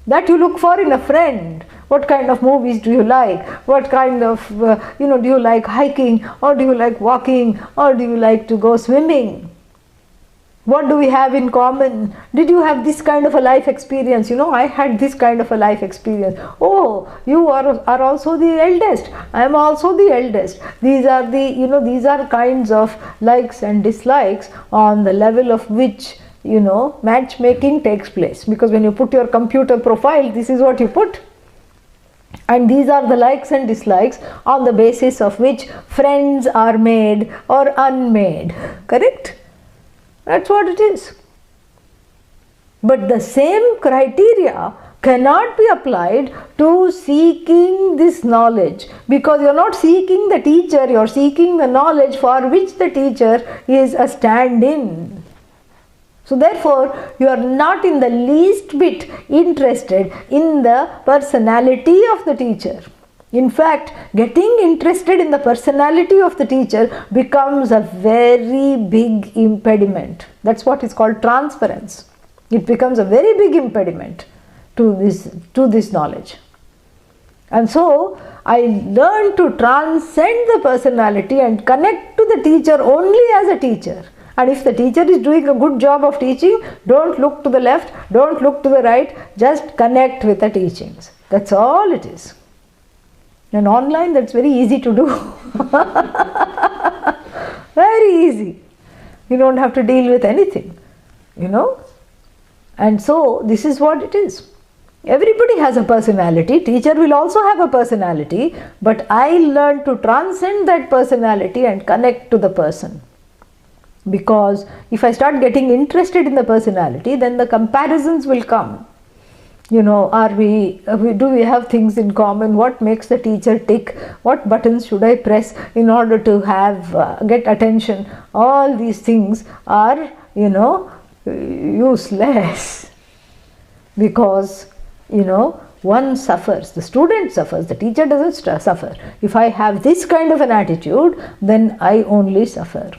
that you look for in a friend. What kind of movies do you like? What kind of, do you like hiking, or do you like walking, or do you like to go swimming? What do we have in common? Did you have this kind of a life experience? I had this kind of a life experience. Oh, you are also the eldest. I am also the eldest. These are these are kinds of likes and dislikes on the level of which, matchmaking takes place. Because when you put your computer profile, this is what you put. And these are the likes and dislikes on the basis of which friends are made or unmade. Correct? That's what it is. But the same criteria cannot be applied to seeking this knowledge, because you are not seeking the teacher, you are seeking the knowledge for which the teacher is a stand-in. So therefore, you are not in the least bit interested in the personality of the teacher. In fact, getting interested in the personality of the teacher becomes a very big impediment. That's what is called transference. It becomes a very big impediment to this knowledge. And so, I learned to transcend the personality and connect to the teacher only as a teacher. And if the teacher is doing a good job of teaching, don't look to the left, don't look to the right, just connect with the teachings. That's all it is. And online, that's very easy to do. Very easy. You don't have to deal with anything, And so, this is what it is. Everybody has a personality. Teacher will also have a personality. But I learned to transcend that personality and connect to the person. Because if I start getting interested in the personality, then the comparisons will come. Do we have things in common? What makes the teacher tick? What buttons should I press in order to get attention? All these things are, useless. Because, one suffers, the student suffers, the teacher doesn't suffer. If I have this kind of an attitude, then I only suffer.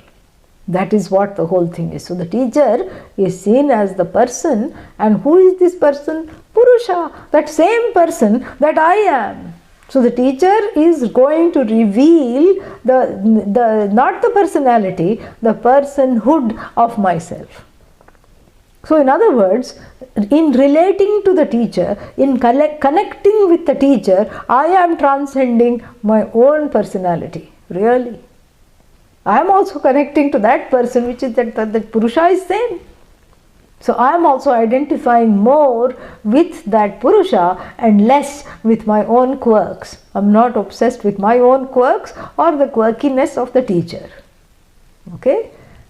That is what the whole thing is. So the teacher is seen as the person, and who is this person? Purusha, that same person that I am. So the teacher is going to reveal not the personality, the personhood of myself. So in other words, in relating to the teacher, in connecting with the teacher, I am transcending my own personality. Really. I am also connecting to that person, which is that Purusha is same. So I am also identifying more with that Purusha and less with my own quirks. I am not obsessed with my own quirks or the quirkiness of the teacher. Okay?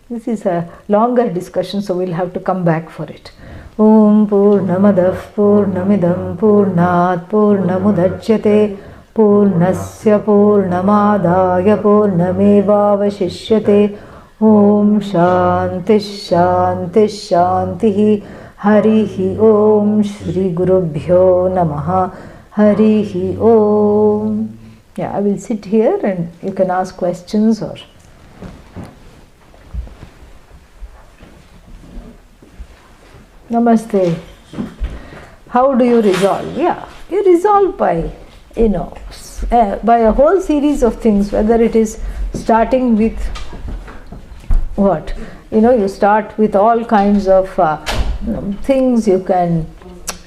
This is a longer discussion, so we'll have to come back for it. Om Purnamadav Purnamidam Purnat Purnamudachyate Purnasya Purnamadaya Purnamevavashishyate. Om Shanti Shanti Shanti. Harihi Om Shri Gurubhyo Namaha. Harihi Om. Yeah, I will sit here and you can ask questions or Namaste. How do you resolve? Yeah, you resolve by, by a whole series of things, whether it is starting with what? You start with all kinds of things, you can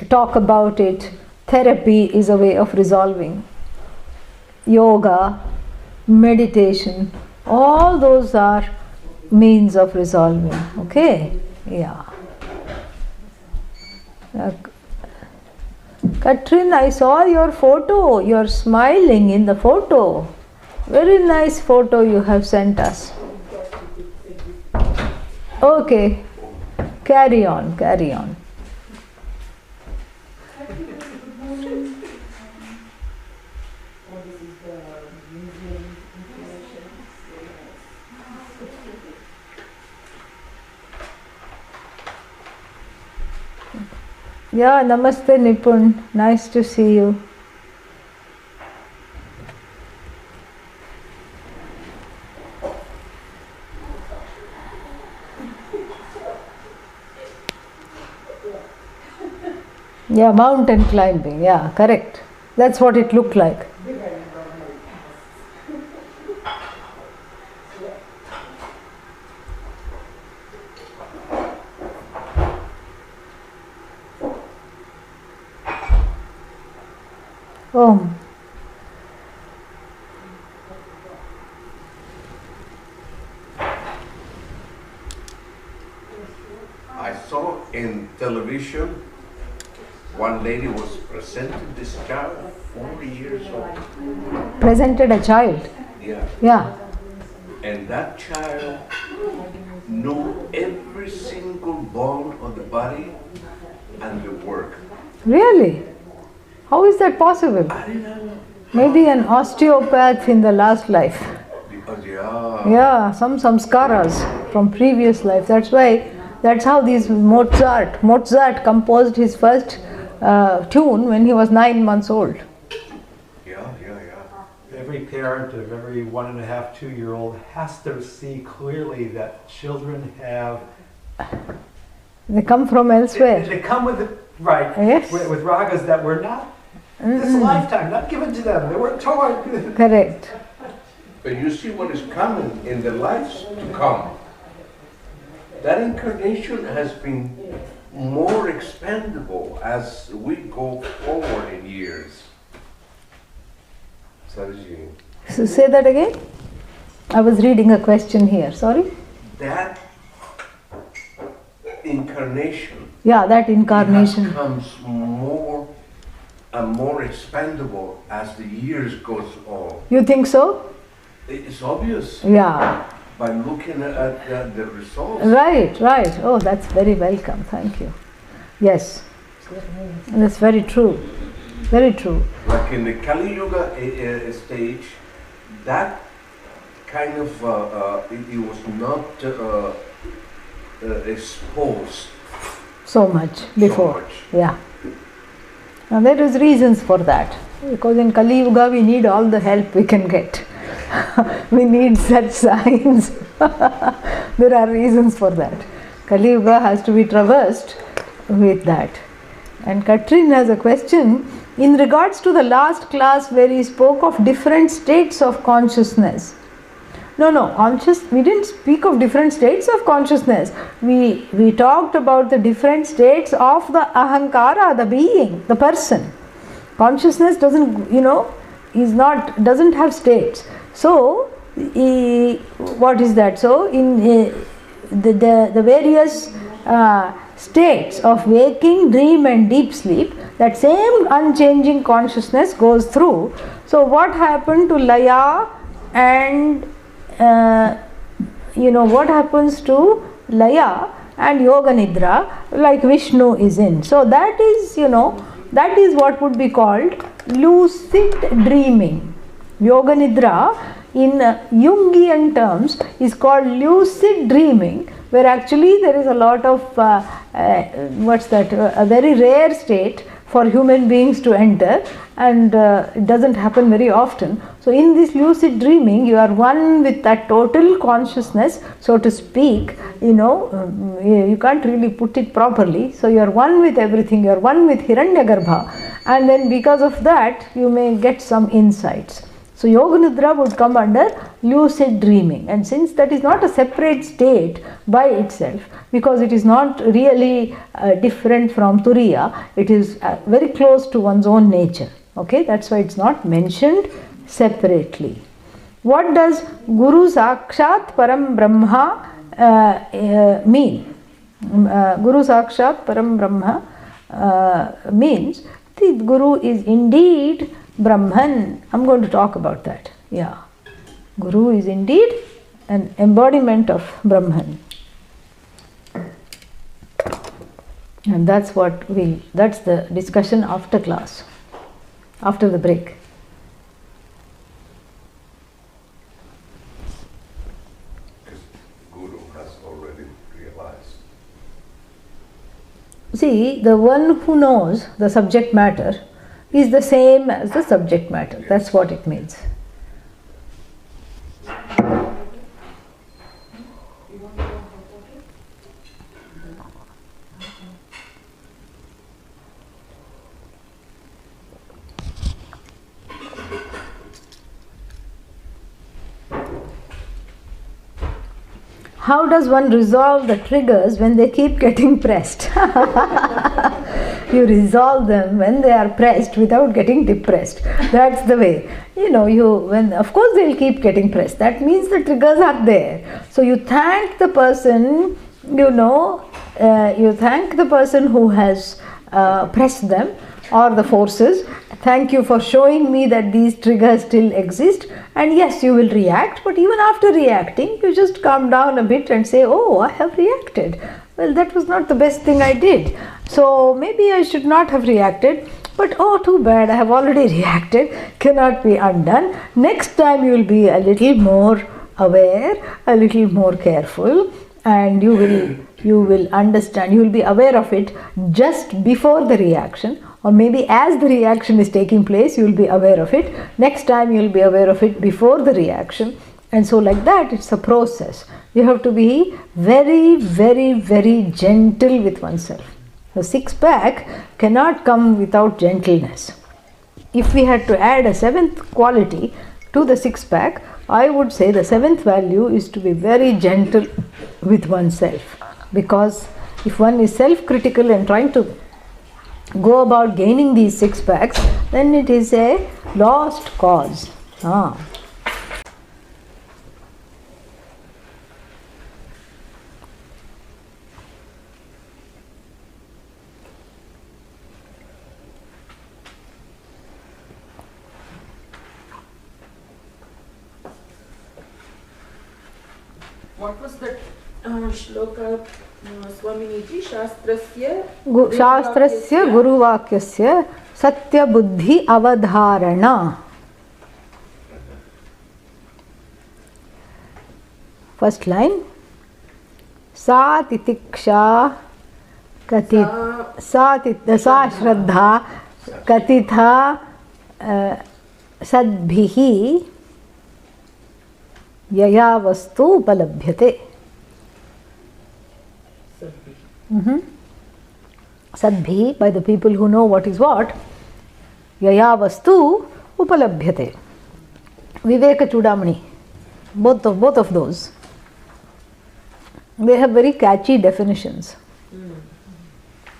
talk about it. Therapy is a way of resolving. Yoga, meditation, all those are means of resolving. Okay? Yeah. Katrin, I saw your photo. You're smiling in the photo. Very nice photo you have sent us. Okay. Carry on, carry on. Yeah, namaste Nipun. Nice to see you. Yeah, mountain climbing. Yeah, correct. That's what it looked like. Oh. I saw in television one lady was presented this child, 40 years old. Presented a child. Yeah. Yeah. And that child knew every single bone of the body and the work. Really? How is that possible? I didn't know. Maybe an osteopath in the last life. Because, yeah. Yeah, some samskaras from previous life. That's how these Mozart composed his first tune when he was 9 months old. Yeah. Every parent of every 1.5, 2-year-old has to see clearly that children have... They come from elsewhere. They come with right, yes. with ragas that were not this lifetime, not given to them. They weren't taught. Correct. But you see what is coming in the lives to come. That incarnation has been more expandable as we go forward in years. Sarji. So say that again. I was reading a question here. Sorry. That incarnation. Yeah, that incarnation becomes more and more expandable as the years goes on. You think so? It's obvious. Yeah. By looking at the results. Right. Oh, that's very welcome. Thank you. Yes. That's very true. Very true. Like in the Kali Yuga stage, that kind of, it was not exposed So much before. so much. Yeah. Now there is reasons for that. Because in Kali Yuga we need all the help we can get. We need such signs. There are reasons for that. Kali Yuga has to be traversed with that. And Katrin has a question in regards to the last class where he spoke of different states of consciousness. No, we didn't speak of different states of consciousness. We talked about the different states of the ahankara, the being, the person. Consciousness doesn't have states. So, what is that? So, in the various states of waking, dream and deep sleep, that same unchanging consciousness goes through. So, what happened to Laya and what happens to Laya and Yoga Nidra, like Vishnu is in. So that is what would be called lucid dreaming. Yoga Nidra in Jungian terms is called lucid dreaming, where actually there is a lot of, a very rare state for human beings to enter, and it doesn't happen very often. So in this lucid dreaming, you are one with that total consciousness, so to speak. You can't really put it properly. So you are one with everything, you are one with Hiranyagarbha, and then because of that you may get some insights. So Yoga Nidra would come under lucid dreaming, and since that is not a separate state by itself, because it is not really different from Turiya, it is very close to one's own nature. Okay, that's why it's not mentioned separately. What does Guru Sakshat Param Brahma mean? Guru Sakshat Param Brahma means the Guru is indeed Brahman. I'm going to talk about that. Yeah. Guru is indeed an embodiment of Brahman. And that's the discussion after class, after the break. Because Guru has already realized. See, the one who knows the subject matter is the same as the subject matter. Yes. That's what it means. How does one resolve the triggers when they keep getting pressed? You resolve them when they are pressed without getting depressed. That's the way. Of course they'll keep getting pressed. That means the triggers are there. So you thank the person, you thank the person who has pressed them, or the forces. Thank you for showing me that these triggers still exist. And yes, you will react, but even after reacting, you just calm down a bit and say, oh, I have reacted. Well, that was not the best thing I did. So maybe I should not have reacted, but oh, too bad, I have already reacted, cannot be undone. Next time you will be a little more aware, a little more careful, and you will understand, you will be aware of it just before the reaction, or maybe as the reaction is taking place, you will be aware of it. Next time you will be aware of it before the reaction. And so like that, it's a process. You have to be very, very, very gentle with oneself. The six-pack cannot come without gentleness. If we had to add a seventh quality to the six-pack, I would say the seventh value is to be very gentle with oneself. Because if one is self-critical and trying to go about gaining these six-packs, then it is a lost cause. What was that shloka, Swaminiji? Shastrasya Guruvakyasya Satya Buddhi Avadharana. First line. Sa titiksha sa shraddha katitha sadbhihi yaya vastu upalabhyate. Sadbhi, by the people who know what is what. Yaya vastu upalabhyate. Viveka Chudamani. Both of those. They have very catchy definitions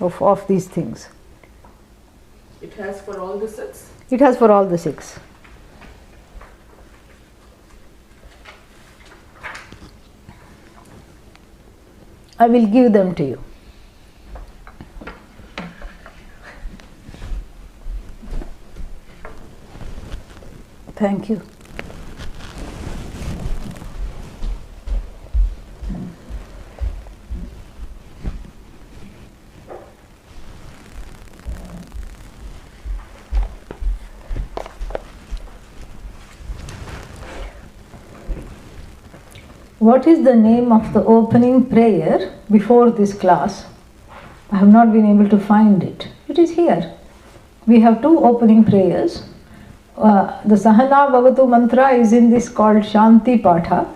of these things. It has for all the six? It has for all the six. I will give them to you. Thank you. What is the name of the opening prayer before this class? I have not been able to find it. It is here. we have two opening prayers. The Sahana Bhavatu mantra is in this called Shanti Patha,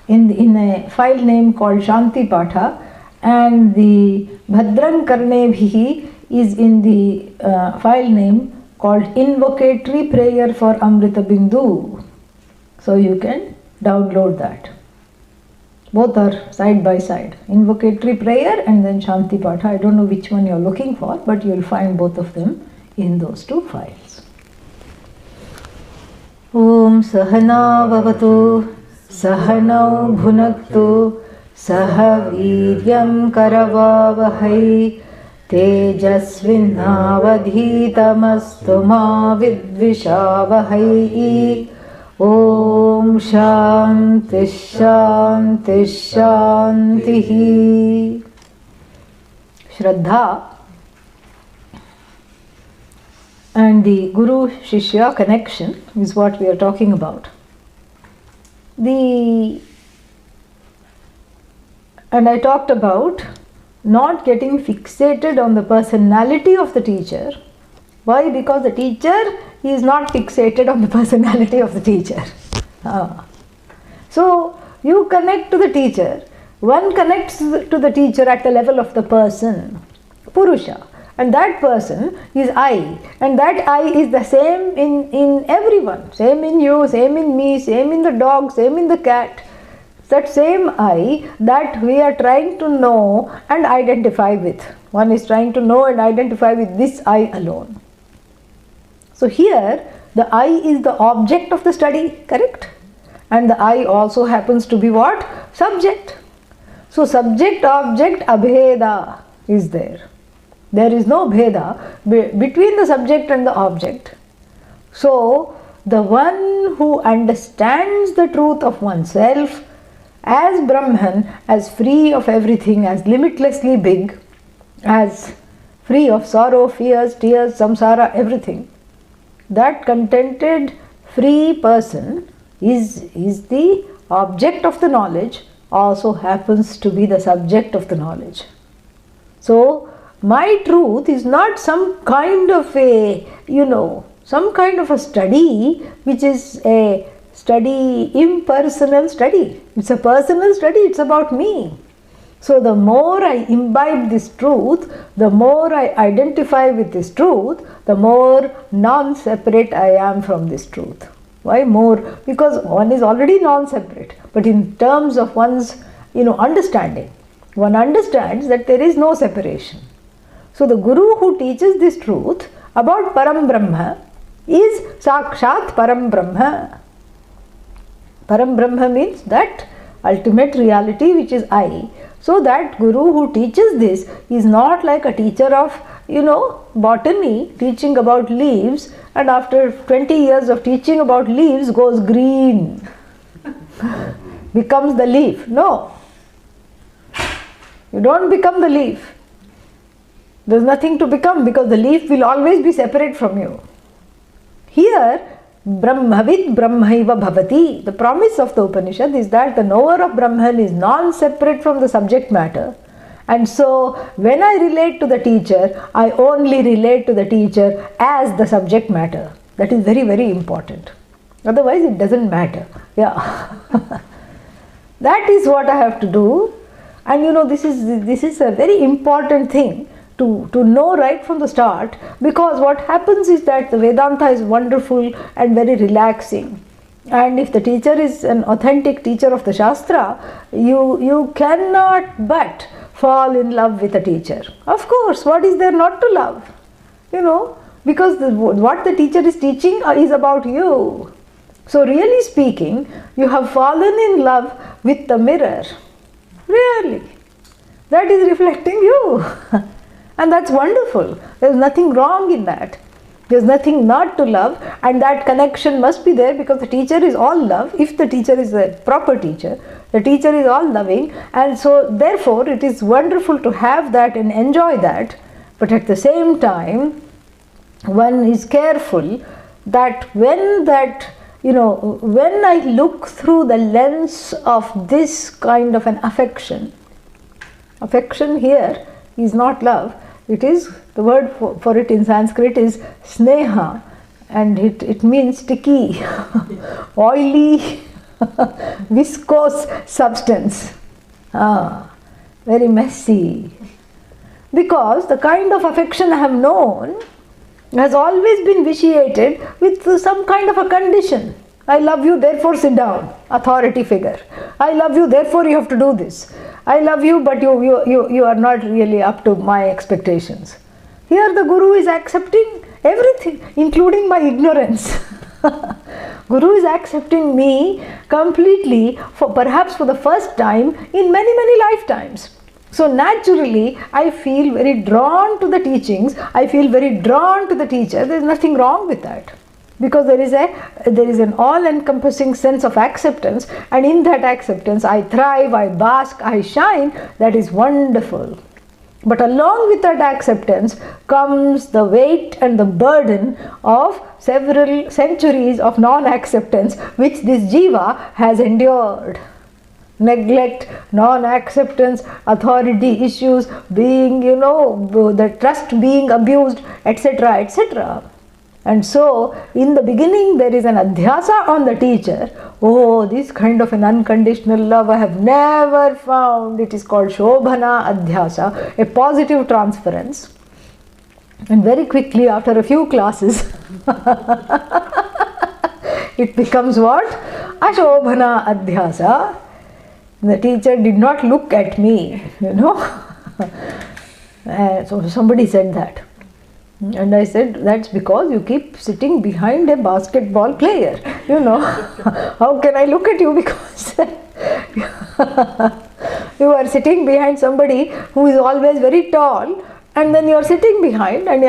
in a file name called Shanti Patha, and the Bhadran Karnebhihi is in the file name called Invocatory Prayer for Amritabindu. So you can download that. Both are side by side. Invocatory prayer and then Shanti Patha. I don't know which one you're looking for, but you'll find both of them in those two files. Om Sahana Bhavatu Sahanau Bhunaktu Saha Viryam Karavavahai Tejasvinavadhitamastu ma vidvishavahai. Om Shanti Shanti Shanti. Shraddha and the Guru Shishya connection is what we are talking about. And I talked about not getting fixated on the personality of the teacher. Why? Because the teacher is not fixated on the personality of the teacher. So you connect to the teacher. One connects to the teacher at the level of the person, Purusha. And that person is I. And that I is the same in everyone. Same in you, same in me, same in the dog, same in the cat. That same I that we are trying to know and identify with. One is trying to know and identify with this I alone. So here the I is the object of the study, correct? And the I also happens to be what? Subject. So subject object abheda is there. There is no bheda between the subject and the object. So the one who understands the truth of oneself as Brahman, as free of everything, as limitlessly big, as free of sorrow, fears, tears, samsara, everything, that contented, free person is the object of the knowledge, also happens to be the subject of the knowledge. So my truth is not some kind of a, some kind of a study which is a study, impersonal study. It's a personal study, it's about me. So the more I imbibe this truth, the more I identify with this truth, the more non-separate I am from this truth. Why more? Because one is already non-separate. But in terms of one's, understanding, one understands that there is no separation. So the Guru who teaches this truth about Param Brahma is Sakshat Param Brahma. Param Brahma means that ultimate reality which is I. So that Guru who teaches this is not like a teacher of, botany teaching about leaves, and after 20 years of teaching about leaves goes green, becomes the leaf. No. You don't become the leaf. There's nothing to become because the leaf will always be separate from you. Here, Brahmavid Brahmaiva Bhavati. The promise of the Upanishad is that the knower of Brahman is non-separate from the subject matter. And so, when I relate to the teacher, I only relate to the teacher as the subject matter. That is very, very important. Otherwise, it doesn't matter. Yeah. That is what I have to do. And this is a very important thing to know right from the start, because what happens is that the Vedanta is wonderful and very relaxing. And if the teacher is an authentic teacher of the Shastra, you cannot but fall in love with a teacher. Of course, what is there not to love? Because what the teacher is teaching is about you. So really speaking, you have fallen in love with the mirror. Really. That is reflecting you. And that's wonderful. There's nothing wrong in that. There's nothing not to love, and that connection must be there because the teacher is all love. If the teacher is a proper teacher, the teacher is all loving, and so therefore it is wonderful to have that and enjoy that. But at the same time, one is careful that when I look through the lens of this kind of an affection here is not love. It is, the word for it in Sanskrit is sneha, and it means sticky, oily, viscose substance. Very messy. Because the kind of affection I have known has always been vitiated with some kind of a condition. I love you, therefore sit down, authority figure. I love you, therefore you have to do this. I love you, but you are not really up to my expectations. Here the Guru is accepting everything, including my ignorance. Guru is accepting me completely, perhaps for the first time in many, many lifetimes. So naturally, I feel very drawn to the teachings. I feel very drawn to the teacher. There is nothing wrong with that, because there is an all-encompassing sense of acceptance, and in that acceptance, I thrive, I bask, I shine. That is wonderful. But along with that acceptance comes the weight and the burden of several centuries of non-acceptance, which this jiva has endured. Neglect, non-acceptance, authority issues, being, the trust being abused, etc., etc. And so, in the beginning, there is an adhyasa on the teacher. Oh, this kind of an unconditional love I have never found. It is called Shobhana Adhyasa, a positive transference. And very quickly, after a few classes, it becomes what? Ashobhana Adhyasa. The teacher did not look at me, So somebody said that. And I said, that's because you keep sitting behind a basketball player. How can I look at you? Because you are sitting behind somebody who is always very tall, and then you are sitting behind, and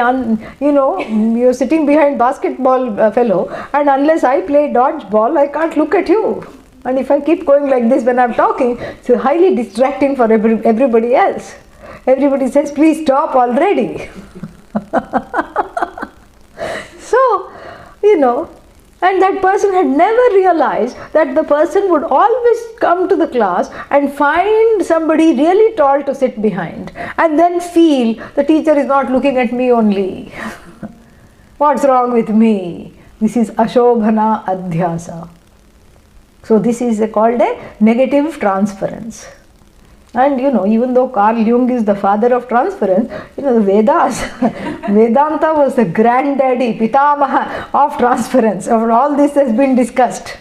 you are sitting behind basketball fellow, and unless I play dodgeball, I can't look at you. And if I keep going like this when I'm talking, it's highly distracting for everybody else. Everybody says, please stop already. So, and that person had never realized that the person would always come to the class and find somebody really tall to sit behind, and then feel the teacher is not looking at me only. What's wrong with me? This is Ashobhana Adhyasa. So this is called a negative transference. And even though Carl Jung is the father of transference, the Vedas, Vedanta was the granddaddy, pitamaha of transference. All this has been discussed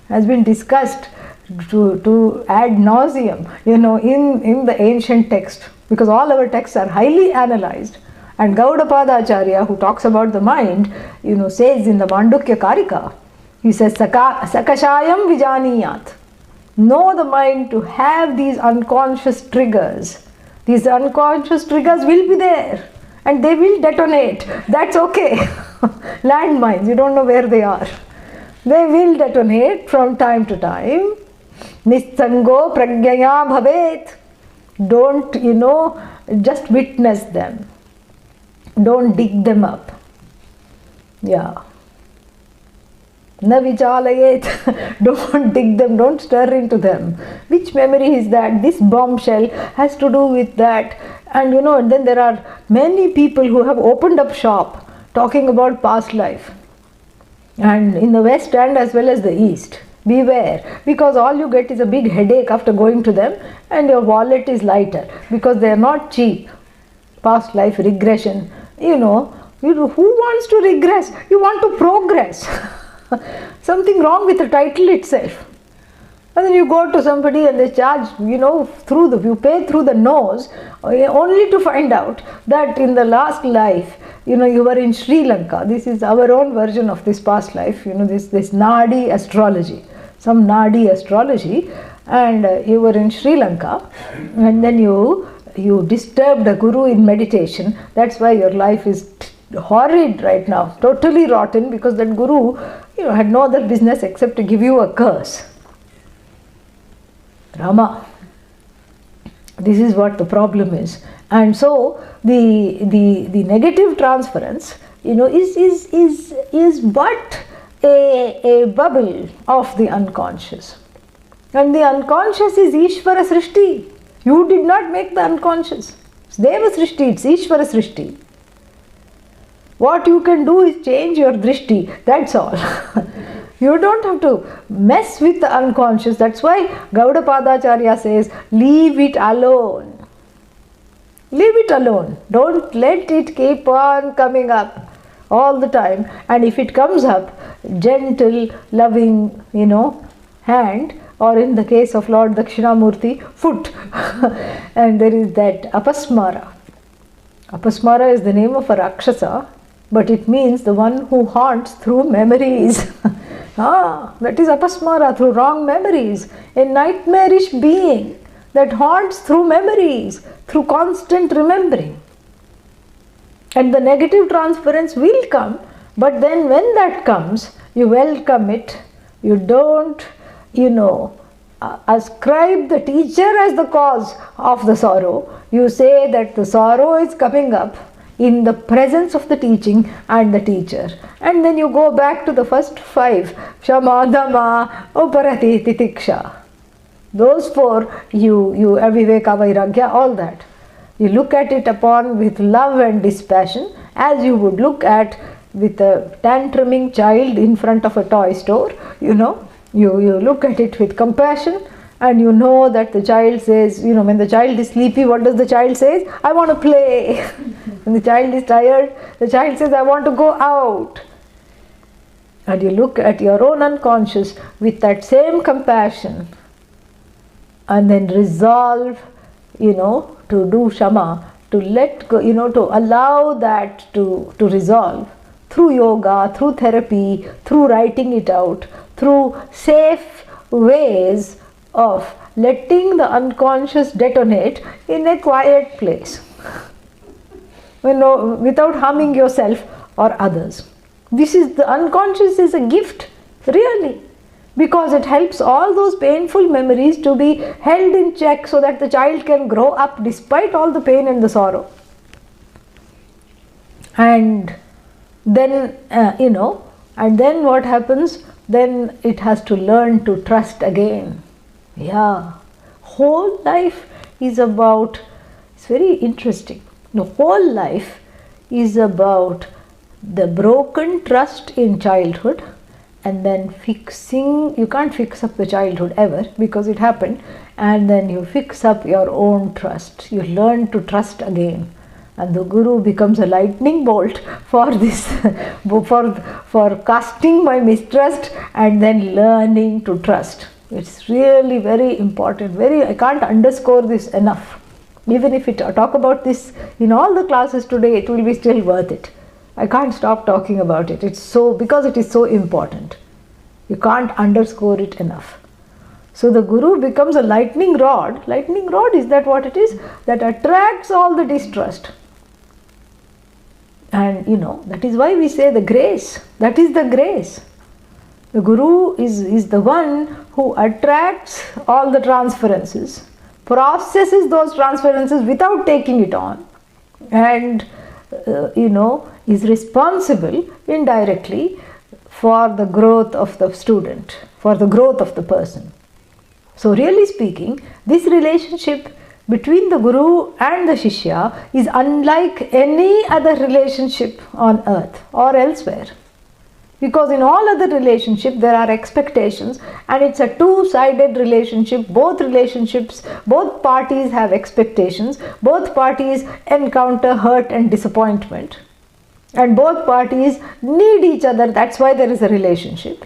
to ad nauseum, in the ancient text, because all our texts are highly analyzed. And Gaudapada Acharya, who talks about the mind, says in the Mandukya Karika, he says, Sakashayam Vijaniyat. Know the mind to have these unconscious triggers. These unconscious triggers will be there and they will detonate. That's okay. Landmines, you don't know where they are. They will detonate from time to time. Nisango pragyaya bhavet. Don't, just witness them. Don't dig them up. Yeah. Na vichalayet. Don't dig them, don't stir into them. Which memory is that? This bombshell has to do with that. And then there are many people who have opened up shop talking about past life. And in the West and as well as the East. Beware, because all you get is a big headache after going to them, and your wallet is lighter because they are not cheap. Past life regression. Who wants to regress? You want to progress. Something wrong with the title itself. And then you go to somebody and they charge, you pay through the nose, only to find out that in the last life, you were in Sri Lanka. This is our own version of this past life, this Nadi astrology, some Nadi astrology, and you were in Sri Lanka, and then you disturbed a guru in meditation. That's why your life is horrid right now, totally rotten, because that guru, had no other business except to give you a curse. Rama. This is what the problem is. And so the negative transference, is but a bubble of the unconscious. And the unconscious is Ishvara Srishti. You did not make the unconscious. It's Deva Srishti, it's Ishvara Srishti. What you can do is change your drishti, that's all. You don't have to mess with the unconscious. That's why Gaudapadacharya says, leave it alone. Leave it alone. Don't let it keep on coming up all the time. And if it comes up, gentle, loving, hand, or in the case of Lord Dakshinamurti, foot. And there is that apasmara. Apasmara is the name of a Rakshasa, but it means the one who haunts through memories. That is apasmara, through wrong memories. A nightmarish being that haunts through memories, through constant remembering. And the negative transference will come, but then when that comes, you welcome it. You don't, ascribe the teacher as the cause of the sorrow. You say that the sorrow is coming up in the presence of the teaching and the teacher. And then you go back to the first 5. Shama, Dhamma, Uparati, Titiksha. Those 4, you Aviveka, Vairagya, all that. You look at it upon with love and dispassion, as you would look at with a tantruming child in front of a toy store. You look at it with compassion, and you know that the child says, when the child is sleepy, what does the child say? I want to play. When the child is tired, the child says, I want to go out. And you look at your own unconscious with that same compassion, and then resolve, to do Shama, to let go, to allow that to resolve through yoga, through therapy, through writing it out, through safe ways of letting the unconscious detonate in a quiet place, without harming yourself or others. The unconscious is a gift, really, because it helps all those painful memories to be held in check so that the child can grow up despite all the pain and the sorrow. And then, and then what happens? Then it has to learn to trust again. Whole life is about, it's very interesting. The whole life is about the broken trust in childhood, and then fixing, you can't fix up the childhood ever because it happened, and then you fix up your own trust. You learn to trust again. And the Guru becomes a lightning bolt for this, for casting my mistrust and then learning to trust. It's really very important. I can't underscore this enough. Even if we talk about this in all the classes today, it will be still worth it. I can't stop talking about it. Because it is so important. You can't underscore it enough. So the Guru becomes a lightning rod. Lightning rod, is that what it is? That attracts all the distrust. And that is why we say the grace. That is the grace. The Guru is the one who attracts all the transferences, processes those transferences without taking it on, and is responsible indirectly for the growth of the student, for the growth of the person. So really speaking, this relationship between the Guru and the Shishya is unlike any other relationship on earth or elsewhere. Because in all other relationships there are expectations, and it's a two-sided relationship. Both parties have expectations, both parties encounter hurt and disappointment, and both parties need each other. That's why there is a relationship.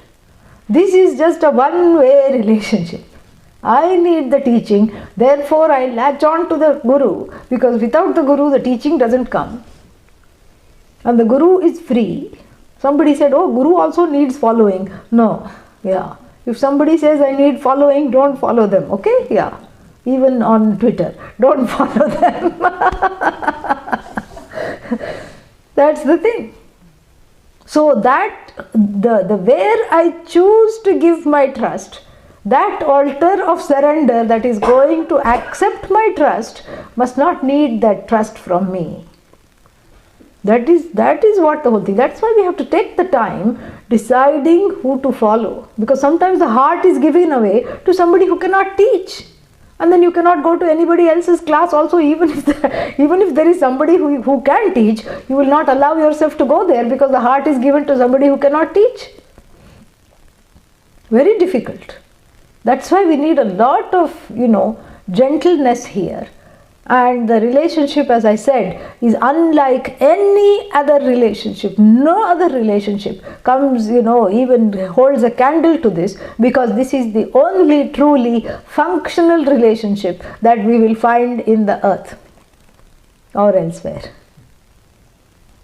This is just a one-way relationship. I need the teaching, therefore I latch on to the Guru, because without the Guru the teaching doesn't come. And the Guru is free. Somebody said, oh, Guru also needs following. No, If somebody says I need following, don't follow them, okay? Even on Twitter, don't follow them. That's the thing. So that, the where I choose to give my trust, that altar of surrender that is going to accept my trust must not need that trust from me. That is what the whole thing. That's why we have to take the time deciding who to follow. Because sometimes the heart is given away to somebody who cannot teach. And then you cannot go to anybody else's class also, even if there is somebody who can teach, you will not allow yourself to go there because the heart is given to somebody who cannot teach. Very difficult. That's why we need a lot of, gentleness here. And the relationship, as I said, is unlike any other relationship. No other relationship comes, even holds a candle to this, because this is the only truly functional relationship that we will find in the earth or elsewhere.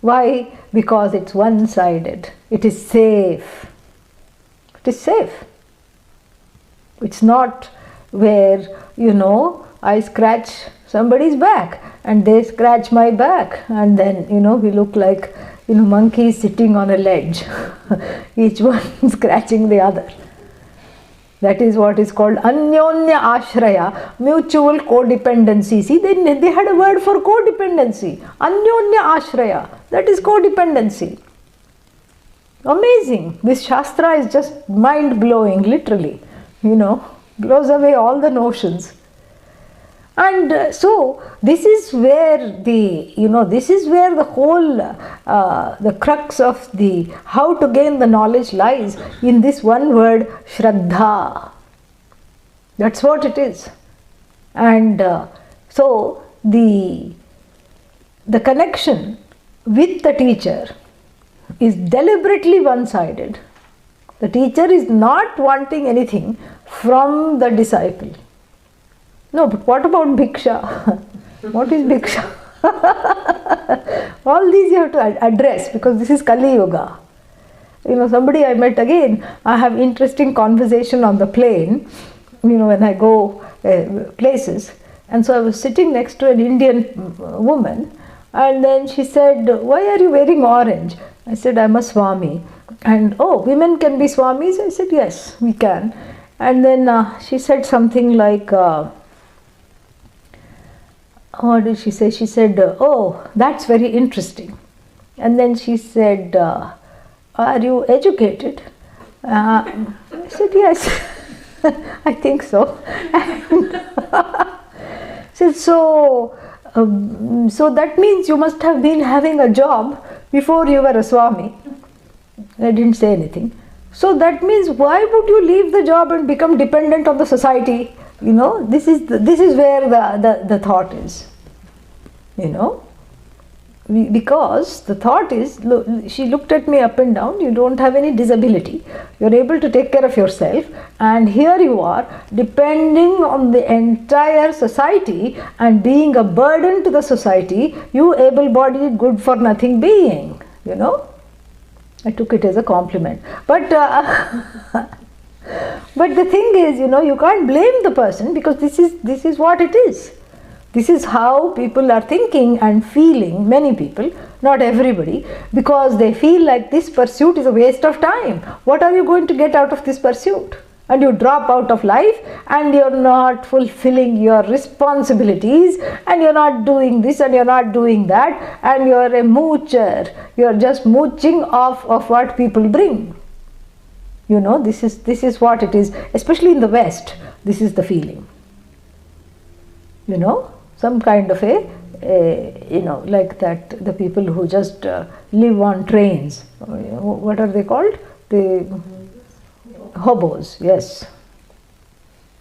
Why? Because it's one-sided. It is safe. It is safe. It's not where, I scratch somebody's back and they scratch my back, and then we look like monkeys sitting on a ledge, each one scratching the other. That is what is called anyonya ashraya, mutual codependency. See, they had a word for codependency, anyonya ashraya. That is codependency. Amazing. This Shastra is just mind blowing, literally. Blows away all the notions. And so this is where the whole the crux of the how to gain the knowledge lies in this one word, Shraddha. That's what it is. And so the connection with the teacher is deliberately one-sided. The teacher is not wanting anything from the disciple. No, but what about bhiksha? What is bhiksha? All these you have to address, because this is Kali Yuga. Somebody I met again, I have interesting conversation on the plane, when I go places. And so I was sitting next to an Indian woman, and then she said, "Why are you wearing orange?" I said, "I'm a Swami." And, "Oh, women can be Swamis?" I said, "Yes, we can." And then she said something like, what did she say? She said, "Oh, that's very interesting." And then she said, "Are you educated?" I said, "Yes, I think so." Said, so that means you must have been having a job before you were a Swami." I didn't say anything. "So that means why would you leave the job and become dependent on the society?" This is where the thought is. Because the thought is, she looked at me up and down, "You don't have any disability, you're able to take care of yourself, and here you are depending on the entire society and being a burden to the society, you able-bodied, good-for-nothing being." I took it as a compliment. But the thing is, you can't blame the person, because this is what it is. This is how people are thinking and feeling, many people, not everybody, because they feel like this pursuit is a waste of time. What are you going to get out of this pursuit? And you drop out of life, and you're not fulfilling your responsibilities, and you're not doing this and you're not doing that, and you're a moocher. You're just mooching off of what people bring. This is what it is, especially in the West. This is the feeling. Some kind of like that, the people who just live on trains. What are they called? The hobos, yes.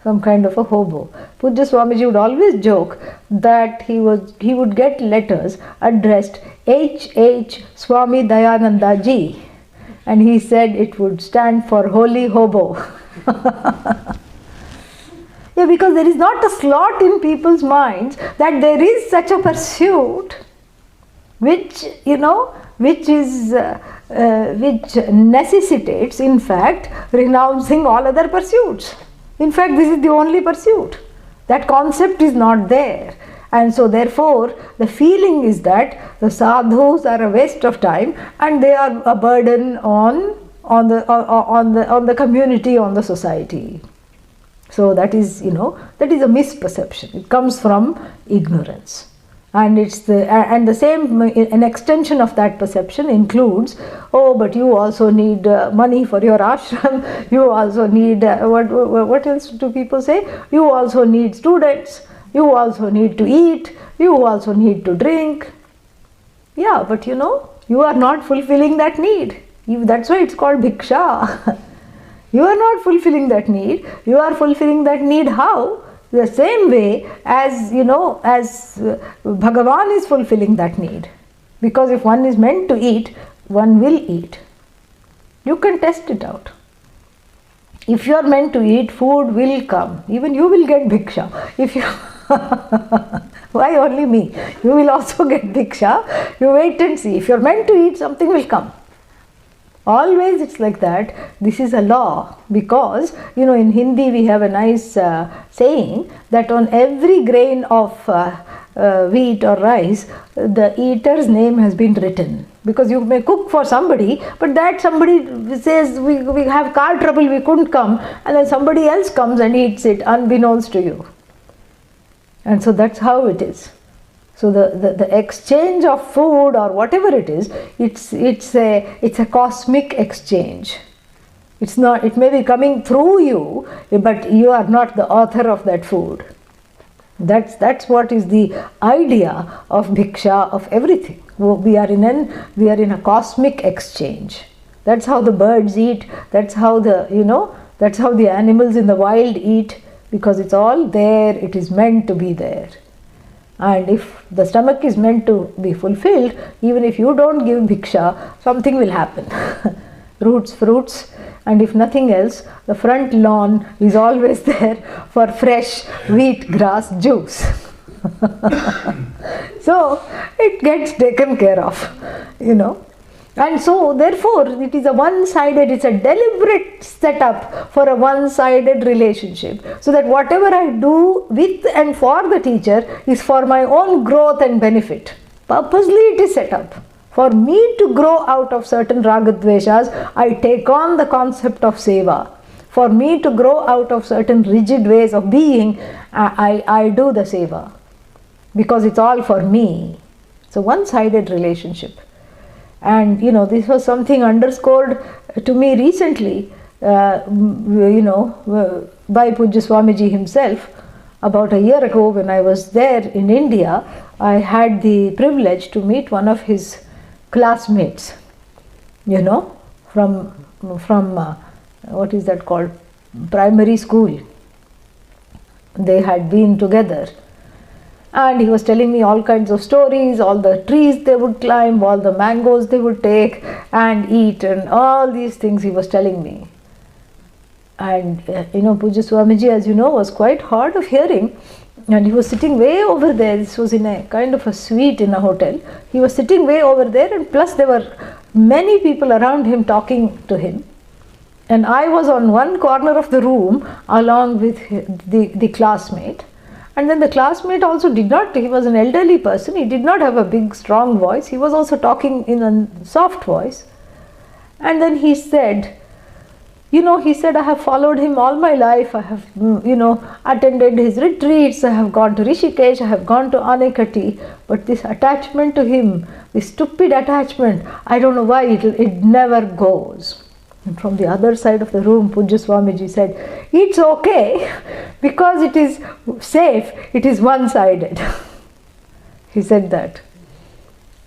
Some kind of a hobo. Pujya Swamiji would always joke that he would get letters addressed H.H. Swami Dayananda Ji, and he said it would stand for Holy Hobo. Yeah, because there is not a slot in people's minds that there is such a pursuit which necessitates, in fact, renouncing all other pursuits. In fact, this is the only pursuit. That concept is not there. And so therefore, the feeling is that the sadhus are a waste of time and they are a burden on the community, on the society. So that is, that is a misperception. It comes from ignorance. And the same, an extension of that perception includes, oh, but you also need money for your ashram, you also need, what else do people say? You also need students, you also need to eat, you also need to drink. Yeah, but you are not fulfilling that need. That's why it's called bhiksha. You are not fulfilling that need. You are fulfilling that need how? The same way as, as Bhagavan is fulfilling that need. Because if one is meant to eat, one will eat. You can test it out. If you are meant to eat, food will come. Even you will get bhiksha. If you why only me? You will also get bhiksha. You wait and see. If you are meant to eat, something will come. Always it's like that. This is a law, because in Hindi we have a nice saying that on every grain of wheat or rice, the eater's name has been written. Because you may cook for somebody, but that somebody says we have car trouble, we couldn't come, and then somebody else comes and eats it unbeknownst to you. And so that's how it is. So the exchange of food or whatever it is, it's a cosmic exchange. It's not. It may be coming through you, but you are not the author of that food. That's what is the idea of bhiksha, of everything. We are in a cosmic exchange. That's how the birds eat. That's how that's how the animals in the wild eat, because it's all there. It is meant to be there. And if the stomach is meant to be fulfilled, even if you don't give bhiksha, something will happen. Roots, fruits, and if nothing else, the front lawn is always there for fresh wheat grass juice. So it gets taken care of, And so therefore it is it's a deliberate setup for a one-sided relationship, so that whatever I do with and for the teacher is for my own growth and benefit. Purposely it is set up. For me to grow out of certain ragadveshas, I take on the concept of seva. For me to grow out of certain rigid ways of being, I do the seva. Because it's all for me. It's a one-sided relationship. And this was something underscored to me recently, by Pujya Swamiji himself. About a year ago, when I was there in India, I had the privilege to meet one of his classmates, from what is that called, primary school. They had been together. And he was telling me all kinds of stories, all the trees they would climb, all the mangoes they would take and eat, and all these things he was telling me. And Pujya Swamiji, as you know, was quite hard of hearing, and he was sitting way over there. This was in a kind of a suite in a hotel. He was sitting way over there, and plus there were many people around him talking to him. And I was on one corner of the room along with the classmate. And then the classmate also he was an elderly person, he did not have a big strong voice, he was also talking in a soft voice. And then he said, I have followed him all my life, I have, attended his retreats, I have gone to Rishikesh, I have gone to Anekati, but this attachment to him, this stupid attachment, I don't know why it never goes. And from the other side of the room, Pujya Swamiji said, it's okay, because it is safe, it is one-sided. He said that.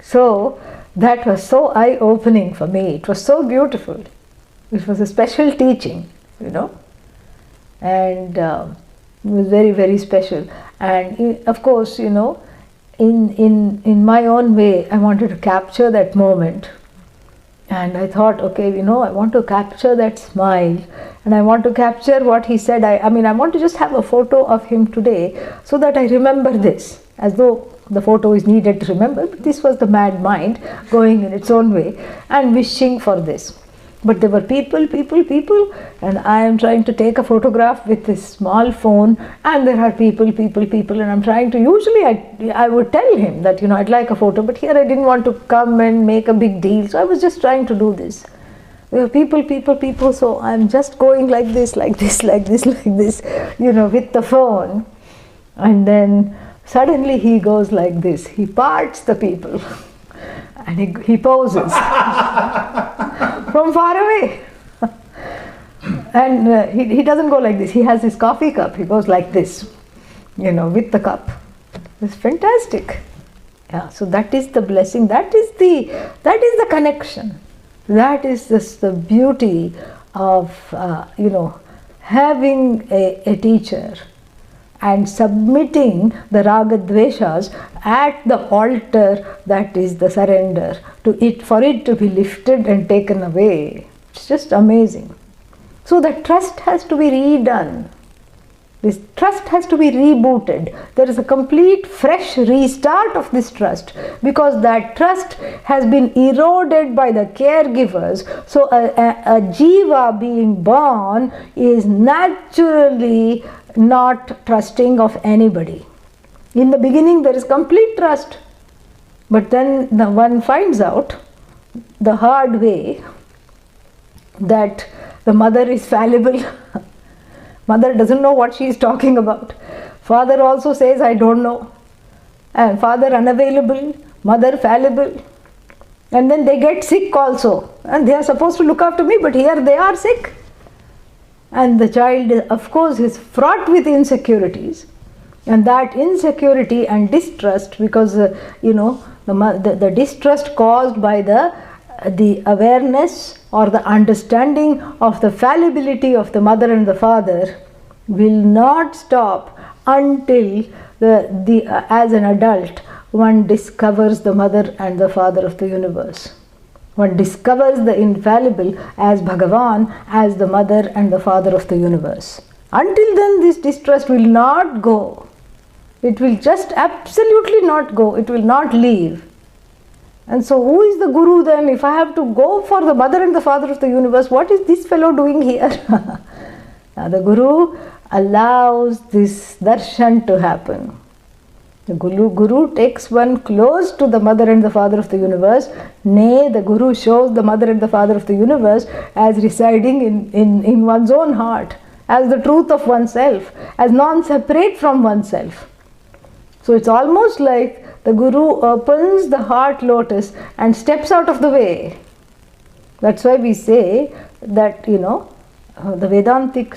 So that was so eye-opening for me. It was so beautiful. It was a special teaching, and it was very, very special. And of course, in my own way, I wanted to capture that moment. And I thought, okay, I want to capture that smile, and I want to capture what he said. I want to just have a photo of him today so that I remember this, as though the photo is needed to remember. But this was the mad mind going in its own way and wishing for this. But there were people, and I am trying to take a photograph with this small phone, and there are people, and I'm trying to, usually I would tell him that, I'd like a photo, but here I didn't want to come and make a big deal, so I was just trying to do this. There were people, so I'm just going like this, with the phone. And then Suddenly he goes like this, he parts the people and he poses from far away. And he doesn't go like this, he has his coffee cup, he goes like this, with the cup. It's fantastic. Yeah, so that is the blessing, that is the connection. That is just the beauty of, having a teacher and submitting the raga dveshas at the altar, that is the surrender to it, for it to be lifted and taken away. It's just amazing. So the trust has to be redone. This trust has to be rebooted. There is a complete fresh restart of this trust, because that trust has been eroded by the caregivers. So a jiva being born is naturally not trusting of anybody. In the beginning there is complete trust, but then one finds out the hard way that the mother is fallible. Mother doesn't know what she is talking about. Father also says, I don't know. And father unavailable, mother fallible. And then they get sick also. And they are supposed to look after me, but here they are sick. And the child, of course, is fraught with insecurities. And that insecurity and distrust, because, the distrust caused by the awareness or the understanding of the fallibility of the mother and the father will not stop until as an adult one discovers the mother and the father of the universe. One discovers the infallible as Bhagavan, as the mother and the father of the universe. Until then this distrust will not go. It will just absolutely not go. It will not leave. And so who is the guru then? If I have to go for the mother and the father of the universe, what is this fellow doing here? Now the guru allows this darshan to happen. The guru takes one close to the mother and the father of the universe. Nay, the guru shows the mother and the father of the universe as residing in one's own heart, as the truth of oneself, as non-separate from oneself. So it's almost like the guru opens the heart lotus and steps out of the way. That's why we say that, the Vedantic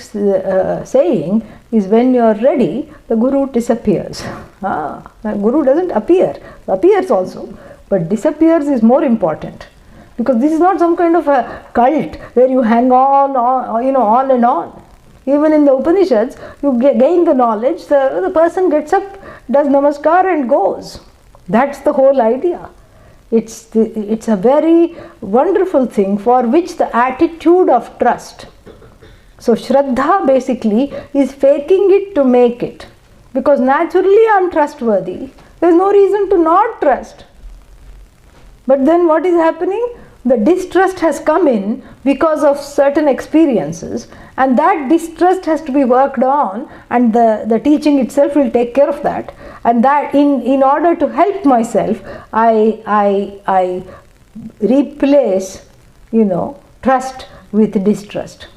saying is, when you are ready, the guru disappears. The guru doesn't appears also, but disappears is more important. Because this is not some kind of a cult where you hang on and on. Even in the Upanishads, you gain the knowledge, the person gets up, does namaskar and goes. That's the whole idea. It's a very wonderful thing for which the attitude of trust. So Shraddha basically is faking it to make it. Because naturally I am trustworthy. There is no reason to not trust. But then what is happening? The distrust has come in because of certain experiences, and that distrust has to be worked on, and the teaching itself will take care of that. And that in order to help myself, I replace, trust with distrust.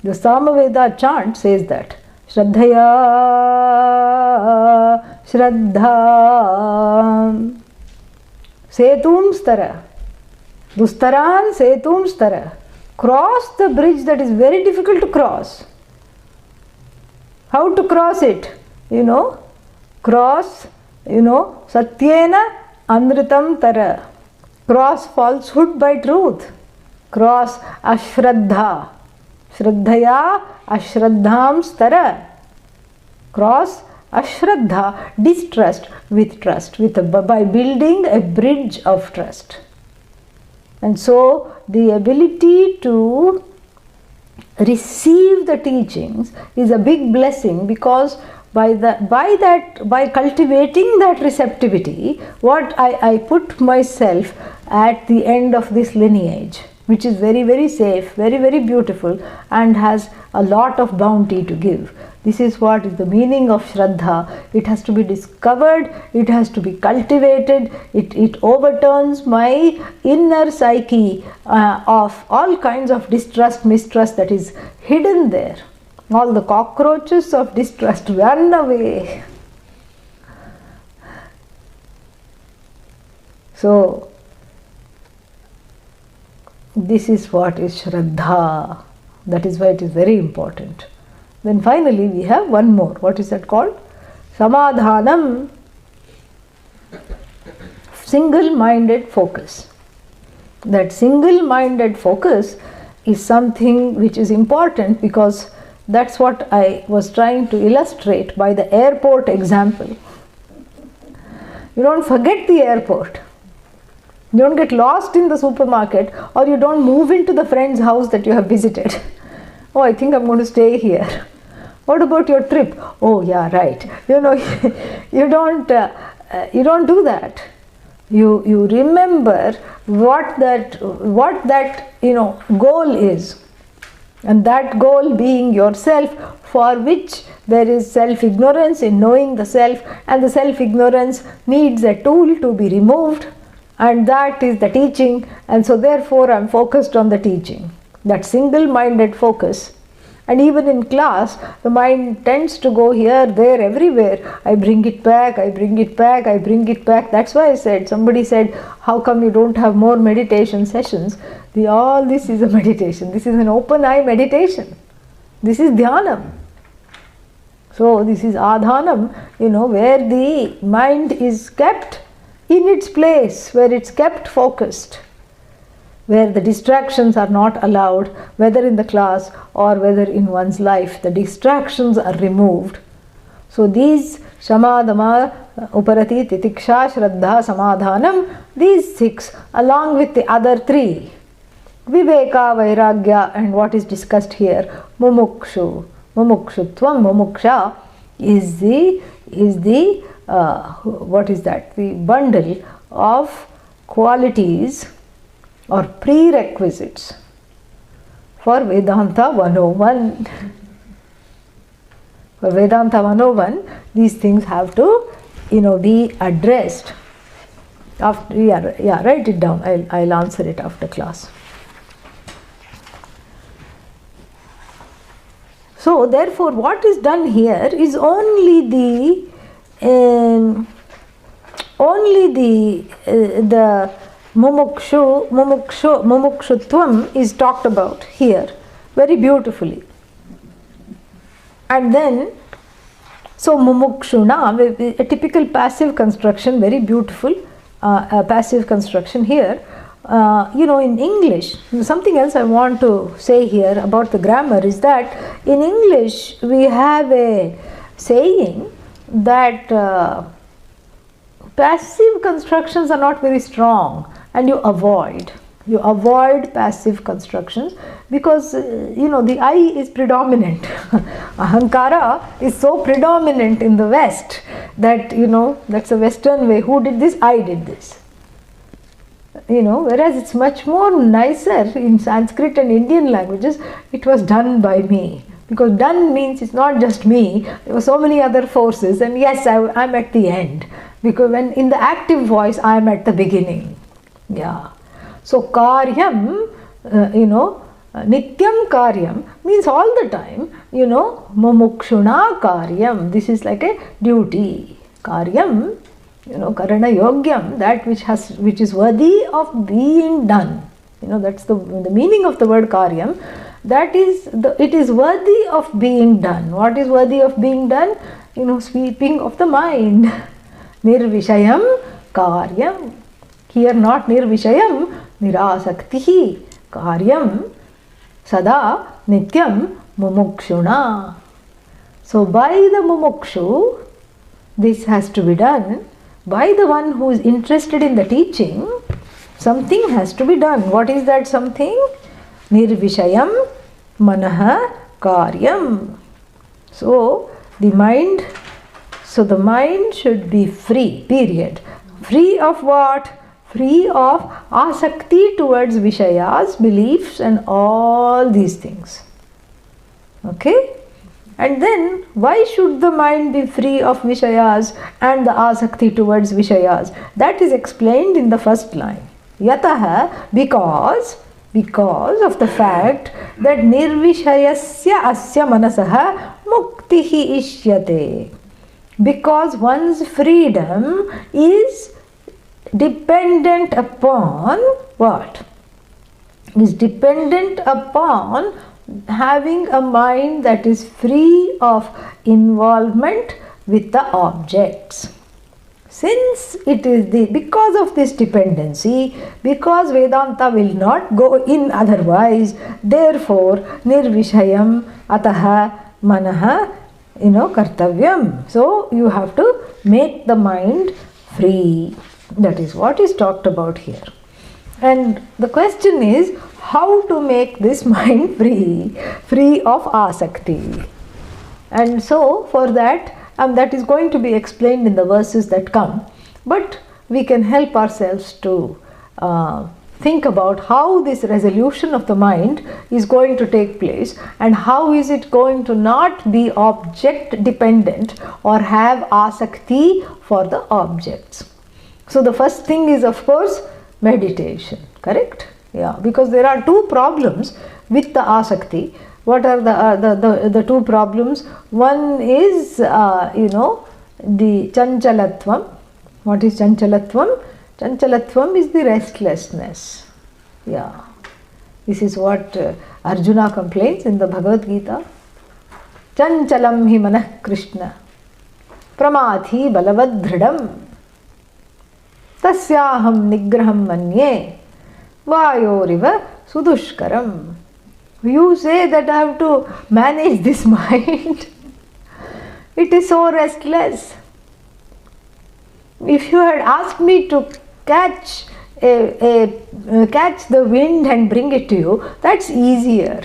The Atharva Veda chant says that Shraddhaya Shraddha Setum Stara Dustaran Setum Stara. Cross the bridge that is very difficult to cross. How to cross it? Cross, Satyena Amritam Tara. Cross falsehood by truth. Cross Ashraddha. Shraddhaya Ashraddham Stara. Cross Ashraddha, distrust with trust, by building a bridge of trust. And so the ability to receive the teachings is a big blessing, because by cultivating that receptivity, what I put myself at the end of this lineage, which is very, very safe, very, very beautiful, and has a lot of bounty to give. This is what is the meaning of Shraddha. It has to be discovered, it has to be cultivated, it overturns my inner psyche of all kinds of distrust, mistrust that is hidden there. All the cockroaches of distrust run away. So, this is what is Shraddha. That is why it is very important. Then finally we have one more. What is that called? Samadhanam. Single-minded focus. That single-minded focus is something which is important, because that's what I was trying to illustrate by the airport example. You don't forget the airport. You don't get lost in the supermarket, or you don't move into the friend's house that you have visited. Oh, I think I'm going to stay here. What about your trip? Oh, yeah, right. You don't do that. You remember what that goal is, and that goal being yourself, for which there is self-ignorance in knowing the self, and the self-ignorance needs a tool to be removed, and that is the teaching. And so therefore I am focused on the teaching, that single-minded focus. And even in class, the mind tends to go here, there, everywhere. I bring it back, I bring it back, I bring it back. That's why I said, somebody said, how come you don't have more meditation sessions? All this is a meditation. This is an open eye meditation. This is dhyanam. So this is adhanam, where the mind is kept in its place, where it's kept focused, where the distractions are not allowed, whether in the class or whether in one's life, the distractions are removed. So these shamadama, uparati, titiksha, shraddha, samadhanam, these 6 along with the other 3, viveka, vairagya, and what is discussed here, mumukshu, mumukshutvam, mumuksha is the what is that? The bundle of qualities or prerequisites for Vedanta 101. For Vedanta 101, these things have to, be addressed. After, write it down. I'll answer it after class. So therefore, what is done here is only the mumukshutvam is talked about here very beautifully. And then, so mumukshuna, a typical passive construction, very beautiful passive construction here. In English, something else I want to say here about the grammar is that in English we have a saying that passive constructions are not very strong, and you avoid passive constructions because the I is predominant. Ahankara is so predominant in the West that that's a Western way. Who did this? I did this. Whereas it's much more nicer in Sanskrit and Indian languages, it was done by me. Because done means it's not just me, there were so many other forces, and yes, I'm at the end. Because when in the active voice, I'm at the beginning. Yeah. So karyam, nityam karyam means all the time, mumukshuna karyam. This is like a duty. Karyam, karana yogyam, that which is worthy of being done. That's the meaning of the word karyam. That is, it is worthy of being done. What is worthy of being done? Sweeping of the mind. Nirvishayam karyam. Here not nirvishayam, nirasaktihi. Karyam sada nityam mumukshuna. So by the mumukshu, this has to be done. By the one who is interested in the teaching, something has to be done. What is that something? Nirvishayam manaha karyam. So the mind should be free, period. Free of what? Free of asakti towards vishayas, beliefs and all these things. Okay? And then why should the mind be free of vishayas and the asakti towards vishayas? That is explained in the first line. Yataha, because of the fact that nirvishayasya asya manasaha muktihi ishyate. Because one's freedom is dependent upon what? Is dependent upon having a mind that is free of involvement with the objects. Since it is because of this dependency, because Vedanta will not go in otherwise, therefore nirvishayam ataha manaha kartavyam. So you have to make the mind free. That is what is talked about here. And the question is how to make this mind free of asakti. And so for that, that is going to be explained in the verses that come, but we can help ourselves to think about how this resolution of the mind is going to take place, and how is it going to not be object dependent or have asakti for the objects. So the first thing is, of course, meditation, correct? Yeah, because there are two problems with the asakti. What are the two problems? One is, the chanchalatvam. What is chanchalatvam? Chanchalatvam is the restlessness. Yeah. This is what Arjuna complains in the Bhagavad Gita. Chanchalam hi manah Krishna pramathi balavad dhridam tasyaham nigraham manye vayoriva sudushkaram. You say that I have to manage this mind. It is so restless. If you had asked me to catch the wind and bring it to you, that's easier.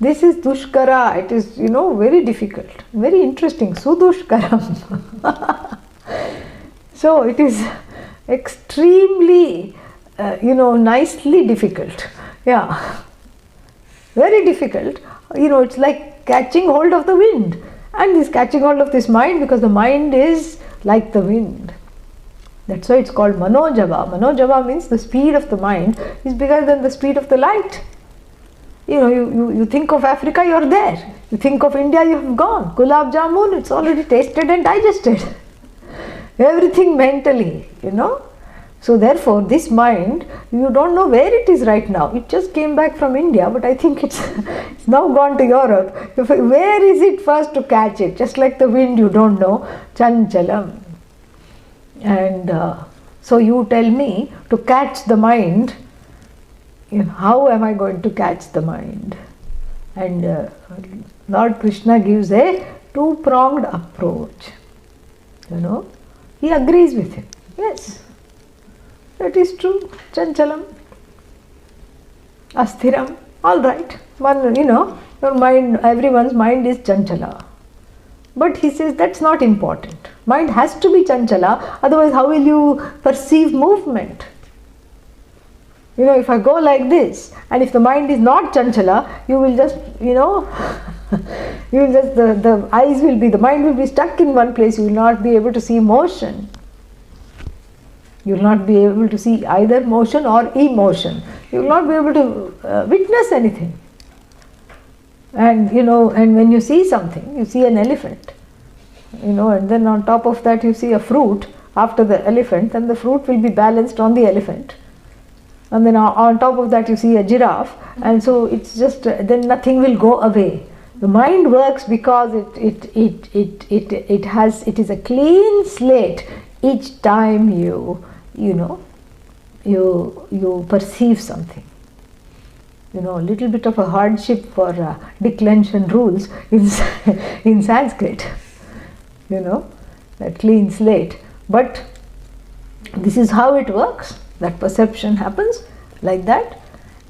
This is dushkara. It is, very difficult, very interesting. Sudushkaram. So it is extremely, nicely difficult. Yeah. Very difficult. It's like catching hold of the wind. And this catching hold of this mind, because the mind is like the wind. That's why it's called manojava. Manojava means the speed of the mind is bigger than the speed of the light. You think of Africa, you're there. You think of India, you have gone. Gulab jamun, it's already tasted and digested. Everything mentally, So therefore, this mind, you don't know where it is right now. It just came back from India, but I think it's now gone to Europe. Where is it first to catch it? Just like the wind, you don't know. Chanchalam. And so you tell me to catch the mind. How am I going to catch the mind? And Lord Krishna gives a two-pronged approach. He agrees with him. Yes. That is true. Chanchalam, asthiram, all right. Your mind, everyone's mind is chanchala. But he says that's not important. Mind has to be chanchala, otherwise how will you perceive movement? If I go like this, and if the mind is not chanchala, you will just, the mind will be stuck in one place, you will not be able to see motion. You will not be able to see either motion or emotion. You will not be able to witness anything. And and when you see something, you see an elephant, and then on top of that you see a fruit after the elephant, and the fruit will be balanced on the elephant. And then on top of that you see a giraffe, and so it's just, then nothing will go away. The mind works because it is a clean slate each time you perceive something. A little bit of a hardship for declension rules in Sanskrit, that clean slate. But this is how it works. That perception happens like that.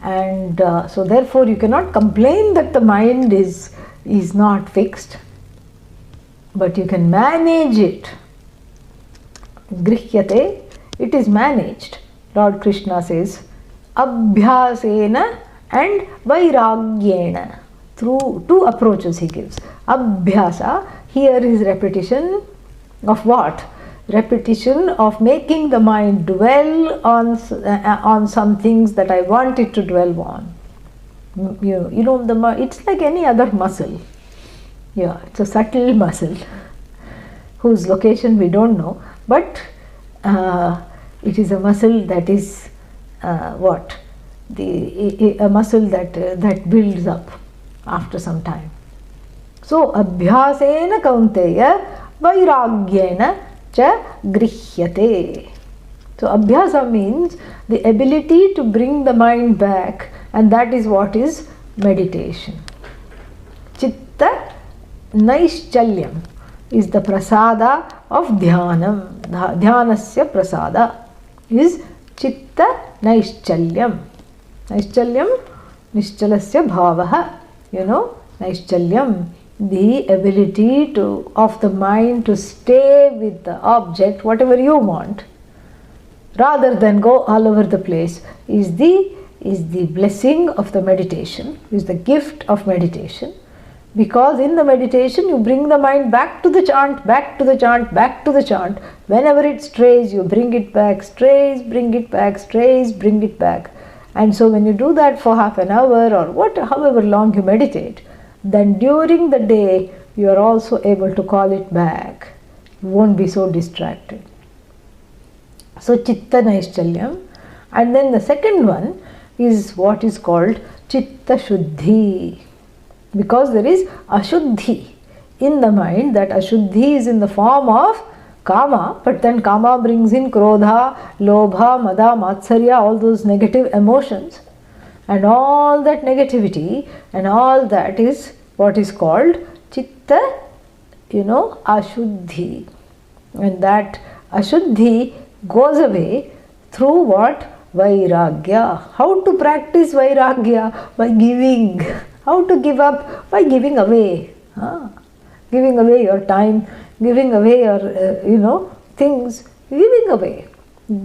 And so therefore you cannot complain that the mind is not fixed, but you can manage it. Grihyate, it is managed. Lord Krishna says, abhyasena and vairagyena. Through two approaches he gives. Abhyasa, here is repetition of what? Repetition of making the mind dwell on some things that I want it to dwell on. It's like any other muscle. Yeah, it's a subtle muscle whose location we don't know. But It is a muscle that is a muscle that builds up after some time. So abhyasena kaunteya vairagyena cha grihyate. So abhyasa means the ability to bring the mind back, and that is what is meditation. Chitta naishchalyam is the prasada of dhyanam. Dhyanasya prasada is chitta naishchalyam. Naishchalyam, nishchalasya bhavaha. Naishchalyam, the ability of the mind to stay with the object, whatever you want, rather than go all over the place, is the blessing of the meditation, is the gift of meditation. Because in the meditation you bring the mind back to the chant, back to the chant, back to the chant. Whenever it strays, you bring it back, strays, bring it back, strays, bring it back. And so when you do that for half an hour or however long you meditate, then during the day you are also able to call it back. You won't be so distracted. So chitta naishchalyam. And then the second one is what is called chitta shuddhi. Because there is ashuddhi in the mind. That ashuddhi is in the form of kama, but then kama brings in krodha, lobha, mada, matsarya, all those negative emotions. And all that negativity and all that is what is called chitta, ashuddhi. And that ashuddhi goes away through what? Vairagya. How to practice vairagya? By giving. How to give up? By giving away. Giving away your time, giving away your, things, giving away.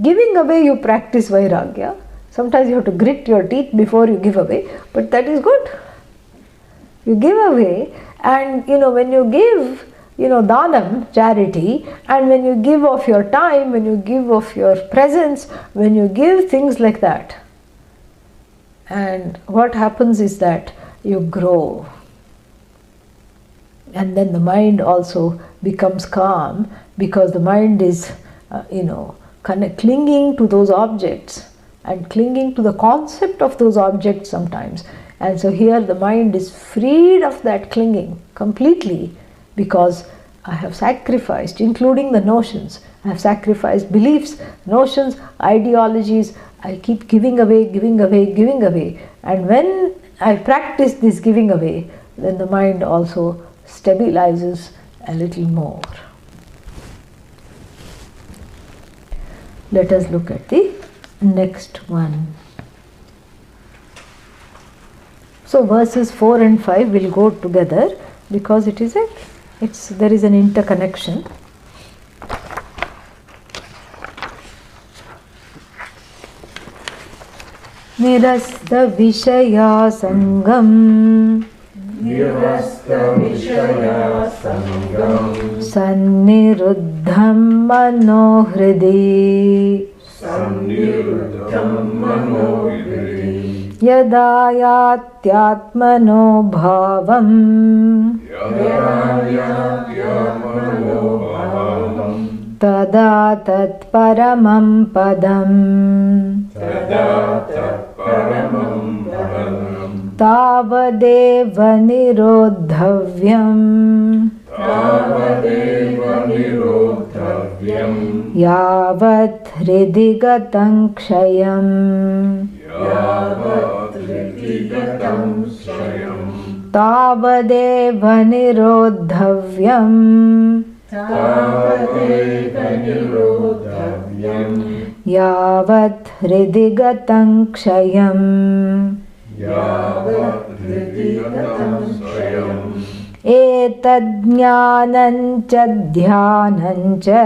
Giving away you practice vairagya. Sometimes you have to grit your teeth before you give away, but that is good. You give away, and when you give, danam, charity, and when you give of your time, when you give of your presence, when you give things like that, and what happens is that you grow, and then the mind also becomes calm, because the mind is kind of clinging to those objects and clinging to the concept of those objects sometimes. And so here the mind is freed of that clinging completely, because I have sacrificed, including the notions, I have sacrificed beliefs, notions, ideologies. I keep giving away, giving away, giving away. And when I practice this giving away, then the mind also stabilizes a little more. Let us look at the next one. So verses 4 and 5 will go together, because there is an interconnection. Nirasta vishaya sangam, sanniruddham manohridi, yada yatyatmano bhavam, tada tat paramam padam, tavadeva nirodhavyam, yavat hridi gatam kshayam, tavadeva nirodhavyam, yavat hridi gatam kshayam, etad jnanam cha dhyanam cha,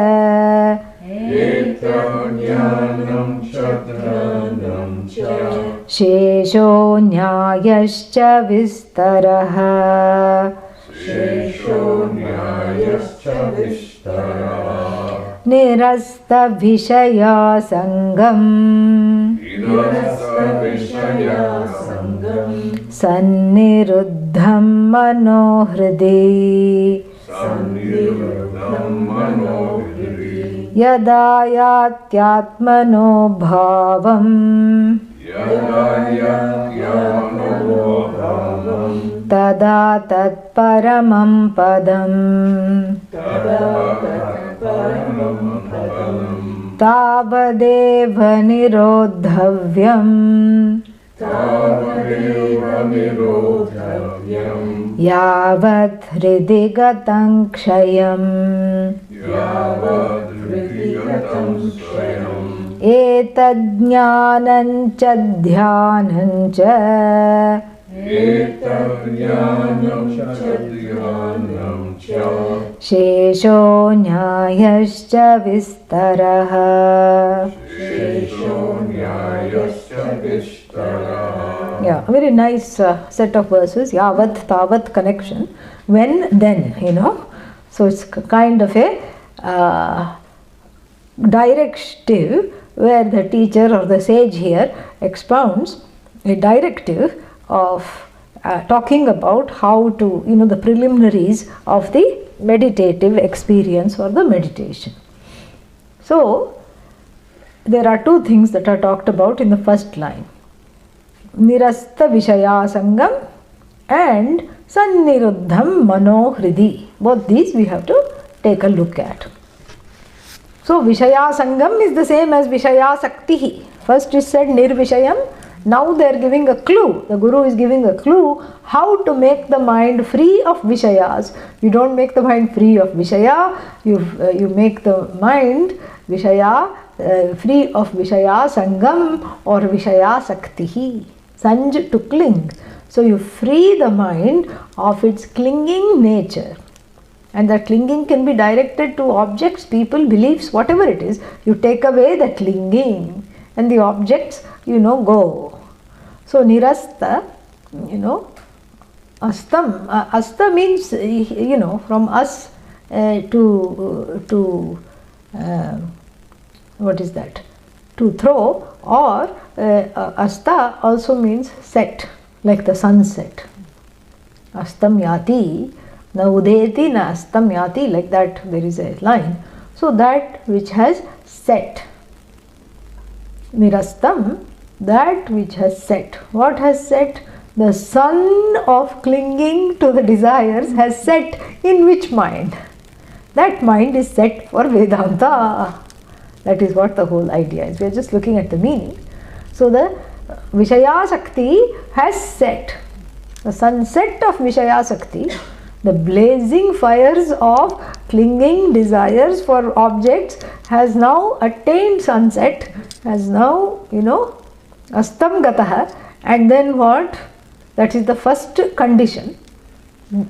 shesho nyayascha vistaraha, nirasta vishaya sangam, sanniruddham manohridi, यदा यात्यात्मनो भावम् तदा तत्परमं पदम् तावदेव निरोद्धव्यम् यावत् हृदि गतं क्षयम् एतज्ज्ञानं च ध्यानं च शेषो न्यायश्च विस्तरः. Yeah, very nice set of verses. Yavat, tavat connection. When, then, So it's kind of a directive where the teacher or the sage here expounds a directive of talking about how to, the preliminaries of the meditative experience or the meditation. So, there are two things that are talked about in the first line. Nirasta Vishaya Sangam and Sanniruddham Mano Hridi. Both these we have to take a look at. So, Vishaya Sangam is the same as Vishaya Saktihi. First is said Nirvishayam. Now they are giving a clue. The Guru is giving a clue how to make the mind free of Vishayas. You don't make the mind free of Vishaya. You make the mind Vishaya free of Vishaya Sangam or Vishaya Saktihi. Sanj, to cling. So you free the mind of its clinging nature. And that clinging can be directed to objects, people, beliefs, whatever it is. You take away the clinging and the objects, go. So nirasta, astam. Asta means, from us to what is that? To throw, or asta also means set, like the sunset. Astam yati, na udeti na astam yati, like that there is a line. So that which has set. Nirastam, that which has set. What has set? The sun of clinging to the desires has set in which mind? That mind is set for Vedanta. That is what the whole idea is. We are just looking at the meaning. So the Vishaya Sakti has set. The sunset of Vishaya Sakti, the blazing fires of clinging desires for objects has now attained sunset, has now, astam gataha, and then what? That is the first condition.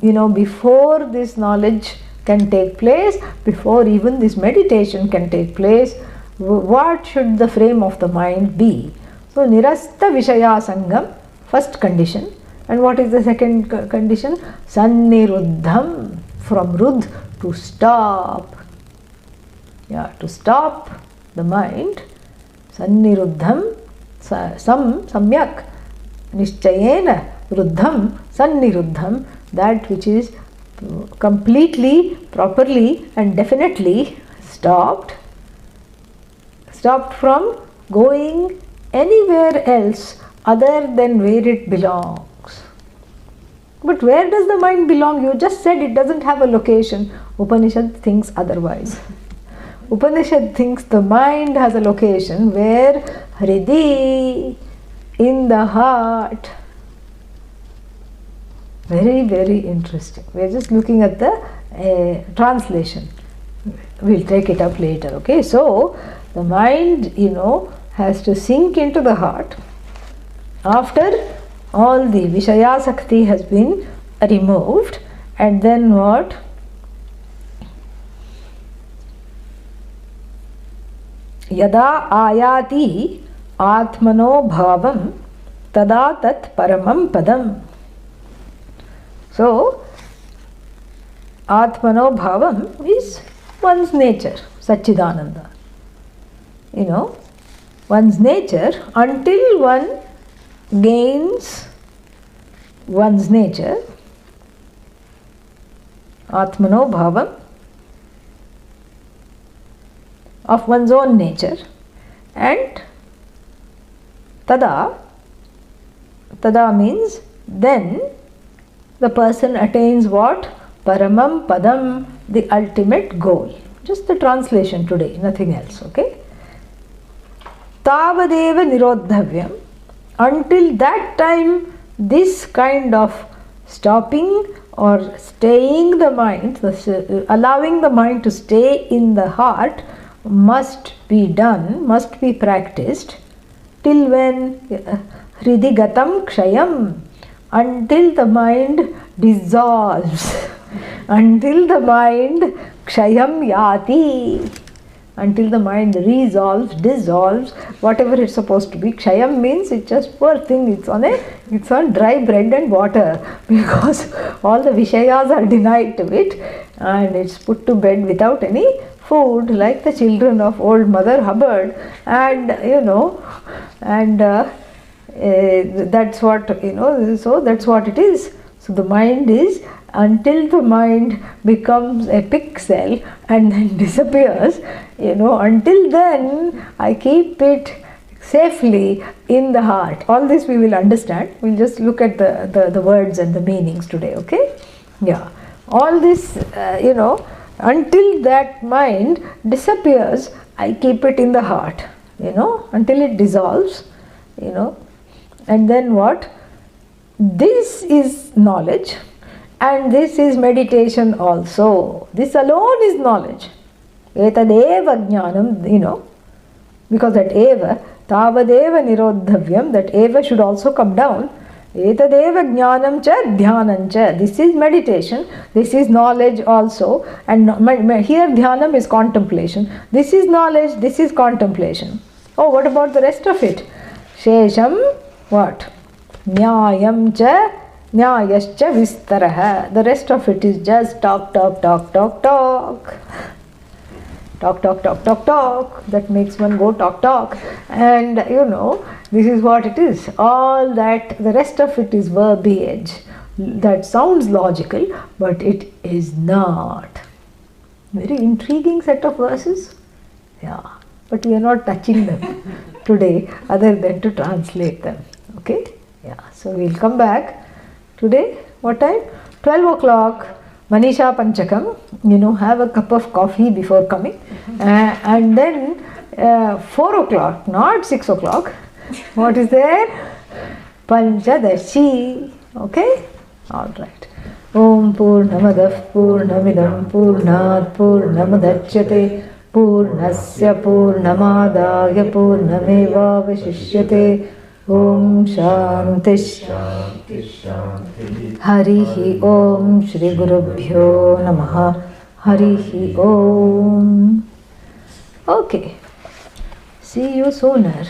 Before this knowledge can take place, before even this meditation can take place, what should the frame of the mind be? So, nirasta vishaya sangam, first condition. And what is the second condition? Sanniruddham, from rudh, to stop. To stop the mind. Sanniruddham, samyak, nischayena, ruddham, sanniruddham, that which is completely, properly and definitely stopped from going anywhere else other than where it belongs. But where does the mind belong? You just said it doesn't have a location. Upanishad thinks otherwise. Upanishad thinks the mind has a location where Hridi, in the heart. Very, very interesting. We are just looking at the translation. We'll take it up later. Okay, so the mind, has to sink into the heart after all the Vishaya Sakti has been removed, and then what? Yada ayati atmano bhavam tada tat paramam padam. So, atmano bhavam is one's nature, Satchidananda. One's nature, until one gains one's nature, atmano bhavam, of one's own nature, and tada means then the person attains what? Paramam padam, the ultimate goal. Just the translation today, nothing else, okay? Tavadeva nirodhavyam. Until that time, this kind of stopping or staying the mind, allowing the mind to stay in the heart must be done, must be practiced. Till when? Hridigatam kshayam. Until the mind dissolves. Until the mind kshayam yati. Until the mind resolves, dissolves, whatever it's supposed to be. Kshayam means it's just poor thing, it's on dry bread and water, because all the vishayas are denied to it and it's put to bed without any food, like the children of old Mother Hubbard, and that's what, so that's what it is. So the mind is, until the mind becomes a pixel and then disappears, until then I keep it safely in the heart. All this we will understand. We'll just look at the words and the meanings today, okay? Yeah. All this, until that mind disappears, I keep it in the heart, until it dissolves, and then what? This is knowledge. And this is meditation also. This alone is knowledge. Etadeva jnanam, because that eva, tavadeva nirodhavyam, that eva should also come down. Etadeva jnanam cha dhyanam cha. This is meditation. This is knowledge also. And here dhyanam is contemplation. This is knowledge. This is contemplation. Oh, what about the rest of it? Shesham, what? Nyayam cha. Nyayascha vistaraha. The rest of it is just talk. Talk. That makes one go talk. And this is what it is. All that, the rest of it is verbiage. That sounds logical, but it is not. Very intriguing set of verses. Yeah. But we are not touching them today other than to translate them. Okay? Yeah. So we'll come back. Today, what time? 12 o'clock, Manisha Panchakam, have a cup of coffee before coming. And then 4 o'clock, not 6 o'clock. What is there? Panchadashi. Okay? Alright. Om Purnamadah Purnamidam Purnat Purnamadachyate Purnasya Purnamadaya Purnameva Vashishyate. Om Shanti Harihi Om Shri Gurubhyo Namaha Harihi Om. Okay. See you sooner.